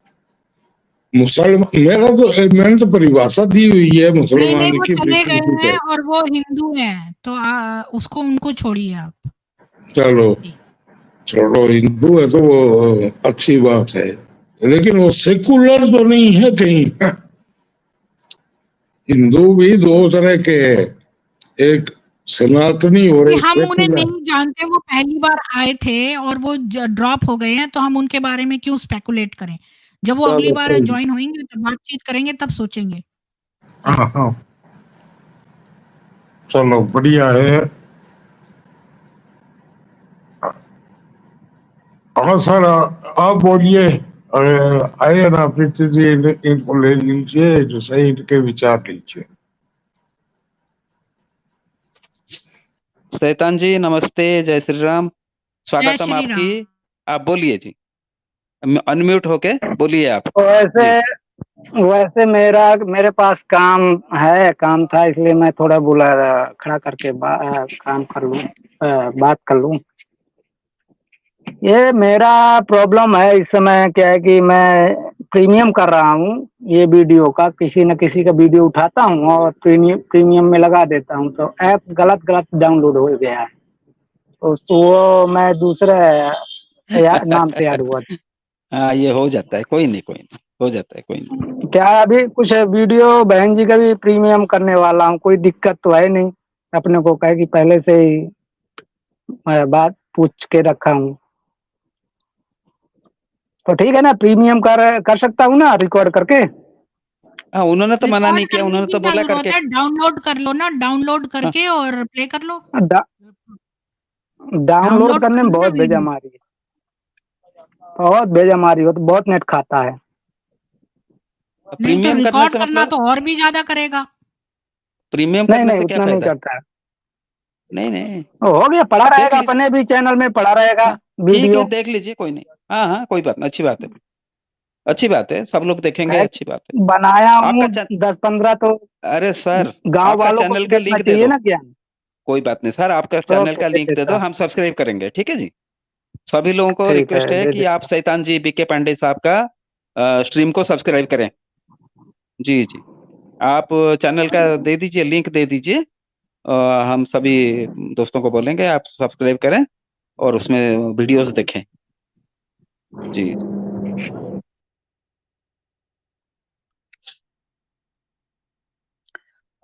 [SPEAKER 3] मुसलमान, मैंने तो परिभाषा दी हुई है
[SPEAKER 1] नहीं,
[SPEAKER 3] मुसलमान
[SPEAKER 1] वो
[SPEAKER 3] की
[SPEAKER 1] चले गए
[SPEAKER 3] विकृति
[SPEAKER 1] हैं
[SPEAKER 3] है।
[SPEAKER 1] और वो हिंदू हैं, तो उसको उनको छोड़िए आप।
[SPEAKER 3] चलो
[SPEAKER 1] जी।
[SPEAKER 3] छोड़ो, हिंदू है तो वो अच्छी बात है, लेकिन वो सेकुलर तो नहीं है कहीं। हिंदू भी दो तरह के हैं, एक सनातनी और
[SPEAKER 1] कि
[SPEAKER 3] एक
[SPEAKER 1] हम उन्हें
[SPEAKER 3] सेकुलर।
[SPEAKER 1] नहीं जानते, वो पहली बार आए थे और वो ड्रॉप हो गए हैं, तो हम उनके बारे में क्यों स्पेकुलेट करें? जब वो अगली
[SPEAKER 3] चलो
[SPEAKER 1] बार
[SPEAKER 3] कोई
[SPEAKER 1] ज्वाइन होंगे, तब बातचीत करेंगे, तब सोचेंगे। जी।
[SPEAKER 3] हाँ हाँ, चलो बढ़िया है। हाँ सर, आप बोलिए। आइए ना प्रीति जी, इनको ले लीजिए, जो सही इनके विचार लीजिए।
[SPEAKER 2] शैतान जी नमस्ते, जय श्री राम,
[SPEAKER 1] जय
[SPEAKER 2] स्वागतम
[SPEAKER 1] श्री
[SPEAKER 2] आपकी।
[SPEAKER 1] राम।
[SPEAKER 2] आप बोलिए जी, अनम्यूट होके बोलिए आप
[SPEAKER 4] वैसे
[SPEAKER 2] जी।
[SPEAKER 4] वैसे मेरे पास काम है, काम था, इसलिए मैं थोड़ा बोला खड़ा करके काम कर लूं, बात कर लूं। ये मेरा प्रॉब्लम है इस समय क्या है कि मैं प्रीमियम कर रहा हूँ ये वीडियो का, किसी न किसी का वीडियो उठाता हूँ और प्रीमियम में लगा देता हूँ, तो ऐप गलत डाउनलोड हो गया है, तो वो मैं दूसरे नाम से ऐड हुआ।
[SPEAKER 2] हाँ, ये हो जाता है, कोई नहीं, कोई नहीं, हो जाता है, कोई नहीं।
[SPEAKER 4] क्या अभी कुछ वीडियो बहन जी का भी प्रीमियम करने वाला हूँ, कोई दिक्कत तो है नहीं, अपने को कहे कि पहले से ही बात पूछ के रखा हूँ, तो ठीक है ना, प्रीमियम कर सकता हूँ ना रिकॉर्ड करके।
[SPEAKER 2] हाँ, उन्होंने तो मना
[SPEAKER 1] रिकॉर्ड
[SPEAKER 2] नहीं किया,
[SPEAKER 1] करने
[SPEAKER 2] उन्होंने
[SPEAKER 1] की
[SPEAKER 2] तो
[SPEAKER 1] क्या
[SPEAKER 2] बोला
[SPEAKER 1] जरूरत
[SPEAKER 2] करके।
[SPEAKER 1] है? डाउनलोड कर लो ना, डाउनलोड
[SPEAKER 2] हाँ,
[SPEAKER 1] करके और प्ले कर लो।
[SPEAKER 4] डाउनलोड
[SPEAKER 1] डाउनलोड
[SPEAKER 4] करने
[SPEAKER 1] कर
[SPEAKER 4] में
[SPEAKER 1] लो ना
[SPEAKER 4] बहुत
[SPEAKER 1] वीडियो।
[SPEAKER 4] बेजमारी है, बहुत बेजमारी हो, तो बहुत नेट खाता है।
[SPEAKER 1] नहीं तो
[SPEAKER 2] प्रीमियम करने
[SPEAKER 1] रिकॉर्ड
[SPEAKER 2] से
[SPEAKER 1] करना
[SPEAKER 2] मतलब,
[SPEAKER 1] तो और भी ज्यादा करेगा।
[SPEAKER 2] प्रीमियम
[SPEAKER 4] नहीं
[SPEAKER 2] करने
[SPEAKER 4] नहीं,
[SPEAKER 2] से क्या
[SPEAKER 4] उतना नहीं
[SPEAKER 2] फायदा?
[SPEAKER 4] करता है,
[SPEAKER 2] नहीं नहीं,
[SPEAKER 4] हो गया, पड़ा
[SPEAKER 2] देख
[SPEAKER 4] रहेगा,
[SPEAKER 2] लीजिए।
[SPEAKER 4] अपने भी चैनल में पड़ा रहेगा
[SPEAKER 2] हाँ, ठीक है,
[SPEAKER 4] वीडियो।
[SPEAKER 2] देख लीजिए, कोई नहीं। हाँ हाँ, कोई बात नहीं, अच्छी बात है, अच्छी बात है, सब लोग देखेंगे,
[SPEAKER 4] कहे
[SPEAKER 2] अच्छी बात है।
[SPEAKER 4] बनाया
[SPEAKER 2] आपका
[SPEAKER 4] हूँ 10-15, तो
[SPEAKER 2] अरे सर,
[SPEAKER 4] गांव
[SPEAKER 2] आपका
[SPEAKER 4] वालों को
[SPEAKER 2] चैनल
[SPEAKER 4] भी
[SPEAKER 2] का
[SPEAKER 4] देखना
[SPEAKER 2] लिंक दे
[SPEAKER 4] चाहिए
[SPEAKER 2] दो।
[SPEAKER 4] ना ज्ञान।
[SPEAKER 2] कोई बात नहीं सर, आपका
[SPEAKER 4] तो
[SPEAKER 2] चैनल का
[SPEAKER 4] दे
[SPEAKER 2] लिंक दे दो,
[SPEAKER 4] देता,
[SPEAKER 2] हम सब्सक्राइब करेंगे, ठीक है जी। सभी लोगों को
[SPEAKER 4] ठीक है,
[SPEAKER 2] रिक्वेस्ट है
[SPEAKER 4] दे
[SPEAKER 2] कि आप
[SPEAKER 4] देता।
[SPEAKER 2] शैतान जी बीके पांडे साहब का स्ट्रीम को सब्सक्राइब करें। जी जी, आप चैनल का दे दीजिए, लिंक दे दीजिए। हम सभी दोस्तों को बोलेंगे आप सब्सक्राइब करें और उसमें वीडियोस देखें। जी।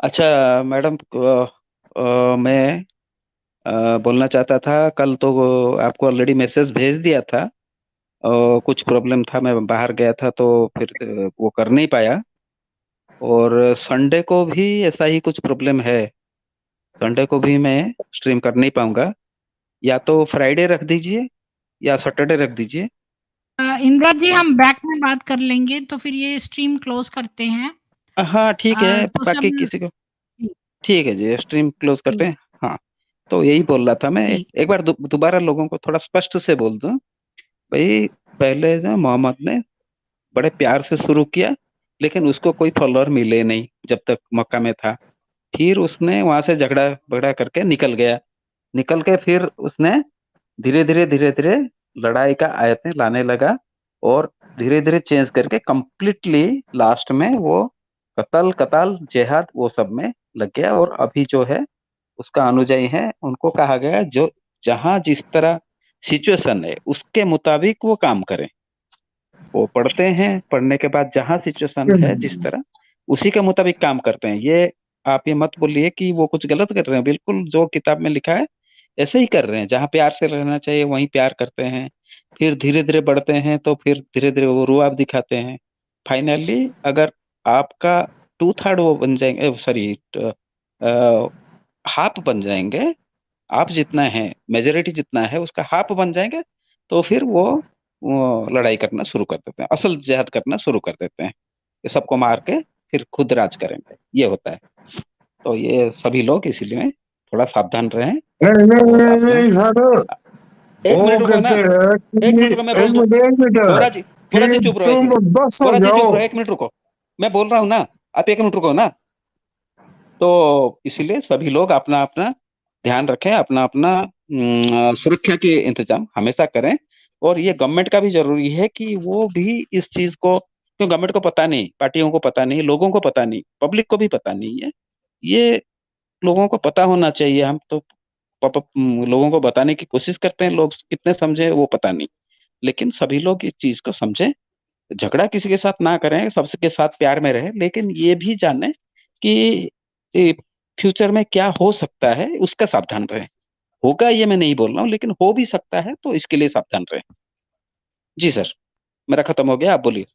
[SPEAKER 2] अच्छा मैडम, मैं बोलना चाहता था, कल तो आपको ऑलरेडी मैसेज भेज दिया था, कुछ प्रॉब्लम था, मैं बाहर गया था, तो फिर वो कर नहीं पाया। और संडे को भी ऐसा ही कुछ प्रॉब्लम है, संडे को भी मैं स्ट्रीम कर नहीं पाऊंगा। या तो फ्राइडे रख दीजिए या सैटरडे रख दीजिए।
[SPEAKER 1] इंदिरा जी, हम बैक में बात कर लेंगे, तो फिर ये स्ट्रीम क्लोज करते हैं।
[SPEAKER 2] हाँ ठीक है,
[SPEAKER 1] तो
[SPEAKER 2] बाकी
[SPEAKER 1] सब
[SPEAKER 2] किसी को, ठीक है जी, स्ट्रीम क्लोज करते हैं। हाँ, तो यही बोल रहा था मैं,
[SPEAKER 1] ठीक।
[SPEAKER 2] एक बार दोबारा लोगों को थोड़ा स्पष्ट से बोल दूं। भाई, पहले जो मोहम्मद ने बड़े प्यार से शुरू किया, लेकिन उसको कोई फॉलोअर मिले नहीं जब तक मक्का में था। फिर उसने वहां से झगड़ा बगड़ा करके निकल गया, निकल के फिर उसने धीरे धीरे लड़ाई का आयतें लाने लगा, और धीरे धीरे चेंज करके कंप्लीटली लास्ट में वो कत्ल कताल जिहाद वो सब में लग गया। और अभी जो है उसका अनुयायी है, उनको कहा गया जो जहां जिस तरह सिचुएशन है उसके मुताबिक वो काम करें। वो पढ़ते हैं, पढ़ने के बाद जहां सिचुएशन है जिस तरह, उसी के मुताबिक काम करते हैं। ये आप ये मत बोलिए कि वो कुछ गलत कर रहे हैं, बिल्कुल जो किताब में लिखा है ऐसे ही कर रहे हैं। जहाँ प्यार से रहना चाहिए वहीं प्यार करते हैं, फिर धीरे धीरे बढ़ते हैं, तो फिर धीरे धीरे वो रुआब दिखाते हैं। फाइनली अगर आपका टू थर्ड वो बन जाएंगे, सॉरी, हाफ बन जाएंगे, आप जितना है मेजोरिटी जितना है उसका हाफ बन जाएंगे, तो फिर वो लड़ाई करना शुरू कर देते हैं, असल जिहाद करना शुरू कर देते हैं, ये सबको मार के फिर खुद राज करेंगे, ये होता है। तो ये सभी लोग इसीलिए थोड़ा सावधान रहें।
[SPEAKER 3] नहीं नहीं
[SPEAKER 2] और
[SPEAKER 3] नहीं
[SPEAKER 2] अपना
[SPEAKER 3] नहीं सर,
[SPEAKER 2] एक मिनट
[SPEAKER 3] वो
[SPEAKER 2] रुको ना,
[SPEAKER 3] कहते हैं
[SPEAKER 2] एक मिनट
[SPEAKER 3] कि
[SPEAKER 2] रुको, मैं
[SPEAKER 3] एक
[SPEAKER 2] बोल दूं।
[SPEAKER 3] मिनट एक मिनट
[SPEAKER 2] बोरा जी
[SPEAKER 3] कि
[SPEAKER 2] चुप रहो, एक
[SPEAKER 3] तुम
[SPEAKER 2] मिनट।
[SPEAKER 3] बस हो
[SPEAKER 2] बोरा जी चुप
[SPEAKER 3] जाओ।
[SPEAKER 2] रहो, एक मिनट रुको, मैं बोल रहा हूँ ना, आप एक मिनट रुको ना। तो इसीलिए सभी लोग अपना अपना ध्यान रखें, अपना अपना सुरक्षा के इंतजाम हमेशा करें। और ये गवर्नमेंट का भी जरूरी है कि वो भी इस चीज को, क्यों गवर्नमेंट को पता नहीं, पार्टियों को पता नहीं, लोगों को पता नहीं, पब्लिक को भी पता नहीं है। ये लोगों को पता होना चाहिए। हम तो लोगों को बताने की कोशिश करते हैं, लोग कितने समझे वो पता नहीं, लेकिन सभी लोग इस चीज को समझें। झगड़ा किसी के साथ ना करें, सबके साथ प्यार में रहें, लेकिन ये भी जानें कि फ्यूचर में क्या हो सकता है, उसका सावधान रहें। होगा ये मैं नहीं बोल रहा हूँ, लेकिन हो भी सकता है, तो इसके लिए सावधान रहें। जी सर, मेरा खत्म हो गया, आप बोलिए।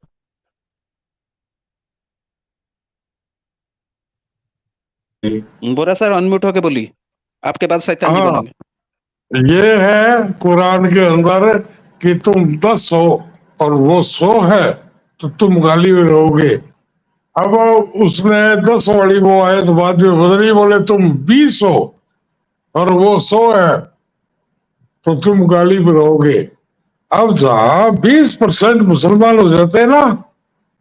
[SPEAKER 2] बोरा सर अनम्यूट होके बोलिए, आपके बाद शैतान जी
[SPEAKER 3] हाँ,
[SPEAKER 2] बोलेंगे।
[SPEAKER 3] ये है कुरान के अंदर कि तुम 10 हो और वो 100 है तो तुम गाली में रहोगे। अब उसने 10 वाली वो आयत बाद में बदली, बोले तुम 20 हो और वो 100 है तो तुम गाली में रहोगे। अब जहाँ 20% मुसलमान हो जाते हैं ना,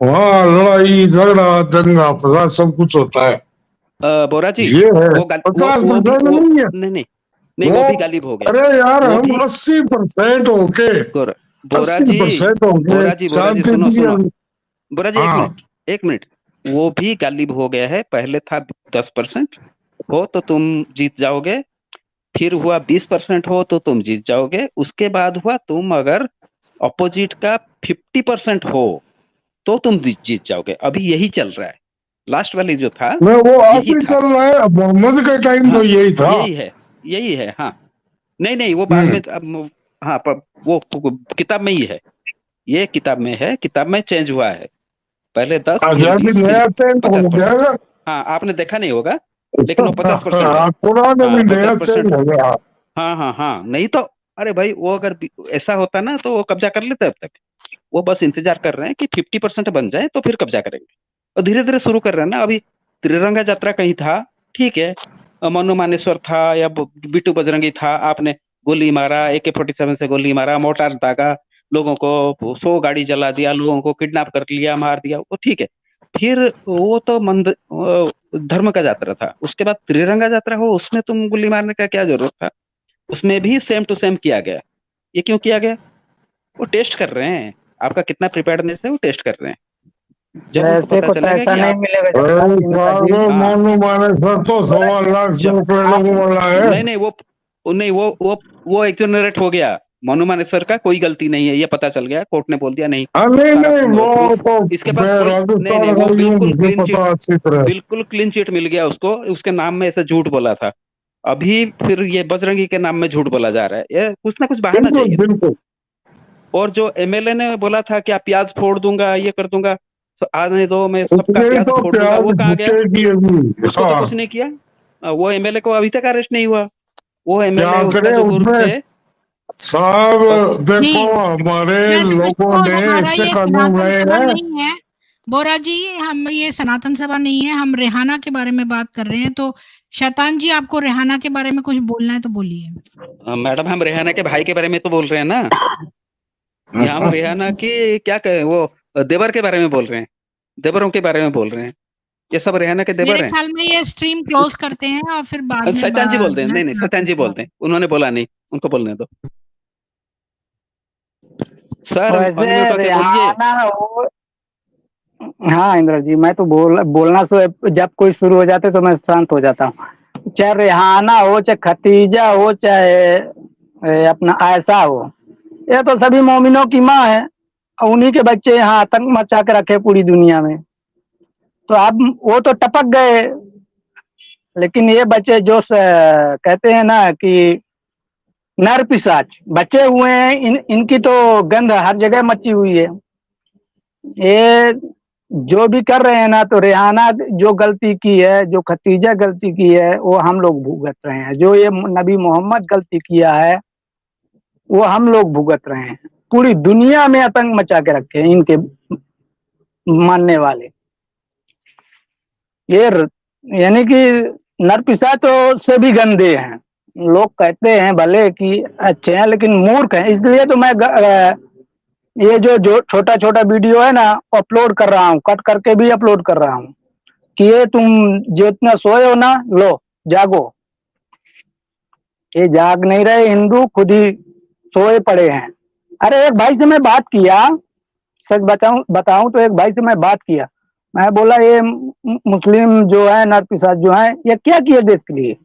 [SPEAKER 3] वहाँ लड़ाई झगड़ा दंगा फसाद सब कुछ होता है।
[SPEAKER 2] बोरा जी,
[SPEAKER 3] ये है
[SPEAKER 2] वो
[SPEAKER 3] 50% नहीं है
[SPEAKER 2] नहीं नहीं नहीं,
[SPEAKER 3] वो।
[SPEAKER 2] वो भी गालिब हो गया।
[SPEAKER 3] अरे यार,
[SPEAKER 2] वो
[SPEAKER 3] हम
[SPEAKER 2] भी
[SPEAKER 3] 80% होके
[SPEAKER 2] बोरा बोरा जी
[SPEAKER 3] 80% होके
[SPEAKER 2] बोरा जी
[SPEAKER 3] शांति
[SPEAKER 2] सुनो सुनो,
[SPEAKER 3] प्रिय।
[SPEAKER 2] बोरा जी एक
[SPEAKER 3] हाँ,
[SPEAKER 2] मिनट, एक मिनट। वो भी गालिब हो गया है। पहले था 10% हो तो तुम जीत जाओगे, फिर हुआ 20% हो तो तुम जीत जाओगे, उसके बाद हुआ तुम अगर अपोजिट का 50% हो तो तुम जीत जाओगे। अभी यही चल रहा है, लास्ट वाली जो था
[SPEAKER 3] मैं वो आप
[SPEAKER 2] यही
[SPEAKER 3] ही
[SPEAKER 2] था।
[SPEAKER 3] चल रहा है। मोहम्मद के टाइम तो
[SPEAKER 2] हाँ
[SPEAKER 3] यही था।
[SPEAKER 2] यही है, यही है। हाँ नहीं नहीं, वो बाद
[SPEAKER 3] हम्म।
[SPEAKER 2] में अब हाँ पर वो किताब में ही है, ये किताब में है, किताब में चेंज हुआ है। पहले 10, फिर
[SPEAKER 3] आजादी
[SPEAKER 2] 20, फिर
[SPEAKER 3] नया चेंज हो
[SPEAKER 2] 50%।
[SPEAKER 3] गया।
[SPEAKER 2] हाँ आपने देखा नहीं होगा, लेकिन वो 50% है।
[SPEAKER 3] कुरान
[SPEAKER 2] हाँ
[SPEAKER 3] में
[SPEAKER 2] वो
[SPEAKER 3] नया चेंज
[SPEAKER 2] 10%।
[SPEAKER 3] हो गया।
[SPEAKER 2] हाँ हाँ हाँ, नहीं तो अरे भाई वो अगर ऐसा होता ना तो वो कब्जा कर लेते अब तक। वो बस इंतजार कर रहे हैं कि 50% बन जाए तो फिर कब्जा करेंगे, और धीरे धीरे शुरू कर रहे हैं ना। अभी त्रिरंगा यात्रा कहीं था, ठीक है, मनु मानेश्वर था या बिट्टू बजरंगी था, आपने गोली मारा, AK-47 से गोली मारा, मोटार दागा, लोगों को 100 गाड़ी जला दिया, लोगों को किडनैप कर लिया, मार दिया, वो ठीक है। फिर वो तो धर्म का यात्रा था। उसके बाद त्रिरंगा यात्रा हो, उसमें तुम गोली मारने का क्या जरूरत था? उसमें भी सेम टू सेम किया गया। ये क्यों किया गया? वो टेस्ट कर रहे हैं, आपका कितना प्रिपेयर्डनेस है वो टेस्ट कर रहे हैं। जब उनको
[SPEAKER 4] पैसे
[SPEAKER 2] पता
[SPEAKER 4] को तो
[SPEAKER 2] चलेगा
[SPEAKER 4] ऐसा
[SPEAKER 2] कि
[SPEAKER 4] नहीं
[SPEAKER 2] आप
[SPEAKER 4] मिलेगा जब इंद्र जी।
[SPEAKER 2] हाँ
[SPEAKER 3] मानो माने सर तो
[SPEAKER 4] बोला
[SPEAKER 3] 1.25 लाख
[SPEAKER 2] जब
[SPEAKER 3] रुपए
[SPEAKER 4] आप
[SPEAKER 3] लेने वाला है।
[SPEAKER 2] नहीं नहीं नहीं वो एक्सोनरेट हो गया। मनु मानेसर का कोई गलती नहीं है, ये पता चल गया, कोर्ट ने बोल दिया नहीं,
[SPEAKER 3] हाँ, नहीं
[SPEAKER 2] सारा
[SPEAKER 3] नहीं, वो
[SPEAKER 2] प्रूफ
[SPEAKER 3] तो
[SPEAKER 2] इसके पास
[SPEAKER 3] मैं
[SPEAKER 2] कोई नहीं
[SPEAKER 3] राजस्थान
[SPEAKER 2] नहीं,
[SPEAKER 3] का
[SPEAKER 2] वो
[SPEAKER 3] ही हूँ,
[SPEAKER 2] बिल्कुल
[SPEAKER 3] मुझे
[SPEAKER 2] क्लीन चिट,
[SPEAKER 3] पता अच्छी तरह।
[SPEAKER 2] बिल्कुल क्लीन चिट मिल गया उसको। उसके नाम में ऐसे झूठ बोला था, अभी फिर ये बजरंगी के नाम में झूठ बोला जा रहा है। ये कुछ ना कुछ बहाना
[SPEAKER 3] बिल्कुल
[SPEAKER 2] चाहिए था।
[SPEAKER 3] बिल्कुल।
[SPEAKER 2] और जो MLA ने बोला था कि आप प्याज फोड़ दूंगा, ये कर दूंगा, तो आने दो, मैं सबका
[SPEAKER 3] उसने
[SPEAKER 2] प्याज
[SPEAKER 3] तो
[SPEAKER 2] फोड़ दूंगा, वो
[SPEAKER 3] प्याज
[SPEAKER 2] कहाँ गया?
[SPEAKER 3] भुट्टे की अभी।
[SPEAKER 2] उसको तो
[SPEAKER 3] हाँ,
[SPEAKER 2] कुछ नहीं किया। वो MLA को अभी तक अरेस्ट नहीं हुआ। वो
[SPEAKER 3] क्या
[SPEAKER 2] MLA उसका
[SPEAKER 3] करे
[SPEAKER 2] जो ग्रुप
[SPEAKER 3] उसमें
[SPEAKER 2] थे बस।
[SPEAKER 3] साहब। देखो,
[SPEAKER 1] जी,
[SPEAKER 3] हमारे
[SPEAKER 1] वैसे
[SPEAKER 3] लोगों
[SPEAKER 1] तो
[SPEAKER 3] ने
[SPEAKER 1] हमारा
[SPEAKER 3] ऐसे
[SPEAKER 1] ये
[SPEAKER 3] कानून
[SPEAKER 1] सनातन
[SPEAKER 3] बनाए
[SPEAKER 1] सभा
[SPEAKER 3] हैं।
[SPEAKER 1] नहीं है, बोरा जी, हम ये सनातन सभा नहीं है, हम रेहाना के बारे में बात कर रहे हैं। तो शैतान जी, आपको रेहाना के बारे में कुछ बोलना है तो बोलिए।
[SPEAKER 2] मैडम हम रेहाना के भाई के बारे में तो बोल रहे हैं ना, यहाँ हम रेहाना के क्या कहे, वो देवर के बारे में बोल रहे हैं, देवरों के बारे में बोल रहे हैं। ये सब रेहाना के
[SPEAKER 1] मेरे
[SPEAKER 2] देवर हैं।
[SPEAKER 1] ख्याल में ये स्ट्रीम क्लोज करते हैं और फिर बाद में
[SPEAKER 2] सैतान जी बोलते हैं,
[SPEAKER 1] जो है
[SPEAKER 2] नहीं नहीं
[SPEAKER 1] सनातन
[SPEAKER 2] सैतान जी
[SPEAKER 1] सभा।
[SPEAKER 2] बोलते हैं, उन्होंने बोला नहीं, उनको बोलने दो। सर
[SPEAKER 4] वैसे
[SPEAKER 2] अनम्यूट होके बोलिए।
[SPEAKER 4] रेहाना हो। हाँ इंद्र जी, मैं तो बोलना तो जब कोई शुरू हो जाते तो मैं शांत हो जाता हूँ। चाहे रेहाना हो, चाहे खतीजा हो, चाहे अपना आयशा हो, ये तो सभी मोमिनों की माँ है। और उन्हीं के बच्चे यहाँ आतंक मचा के रखे पूरी दुनिया में। तो अब वो तो टपक गए, लेकिन ये बच्चे जो कहते हैं ना कि नर पिशाच बचे हुए हैं, इनकी तो गंध हर जगह मची हुई है। ये जो भी कर रहे हैं ना, तो रेहाना जो गलती की है, जो खतीजा गलती की है, वो हम लोग भुगत रहे हैं। जो ये नबी मोहम्मद गलती किया है, वो हम लोग भुगत रहे हैं। पूरी दुनिया में आतंक मचा के रखे हैं इनके मानने वाले। ये यानी कि नरपिशाचों से भी गंदे हैं। लोग कहते हैं भले कि अच्छे हैं लेकिन मूर्ख हैं, इसलिए तो मैं ये जो छोटा छोटा वीडियो है ना अपलोड कर रहा हूँ, कट करके भी अपलोड कर रहा हूँ कि ये तुम जितना सोए हो ना, लो जागो। ये जाग नहीं रहे, हिंदू खुद ही सोए पड़े हैं। अरे एक भाई से मैं बात किया, सच बताऊं तो एक भाई से मैं बात किया, मैं बोला ये मुस्लिम जो है नरपिशाच जो है ये क्या किए देश के लिए?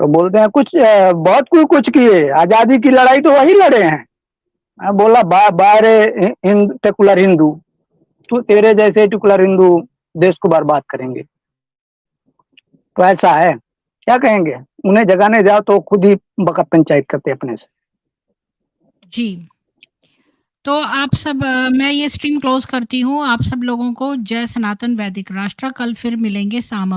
[SPEAKER 4] तो बोलते हैं कुछ बहुत कुछ किए, आजादी की लड़ाई तो वही लड़े हैं। मैं बोला बाहरे टेकुलर हिंदू, तू तेरे जैसे टेकुलर हिंदू देश को बर्बाद करेंगे। तो ऐसा है, क्या कहेंगे? उन्हें जगाने जाओ तो खुद ही बकत पंचायत करते अपने से।
[SPEAKER 1] जी। तो आप सब मैं ये स्ट्रीम क्लोज करती हूँ। आप सब लोगों को जय सनातन वैदिक राष्ट्र। कल फिर मिलेंगे शाम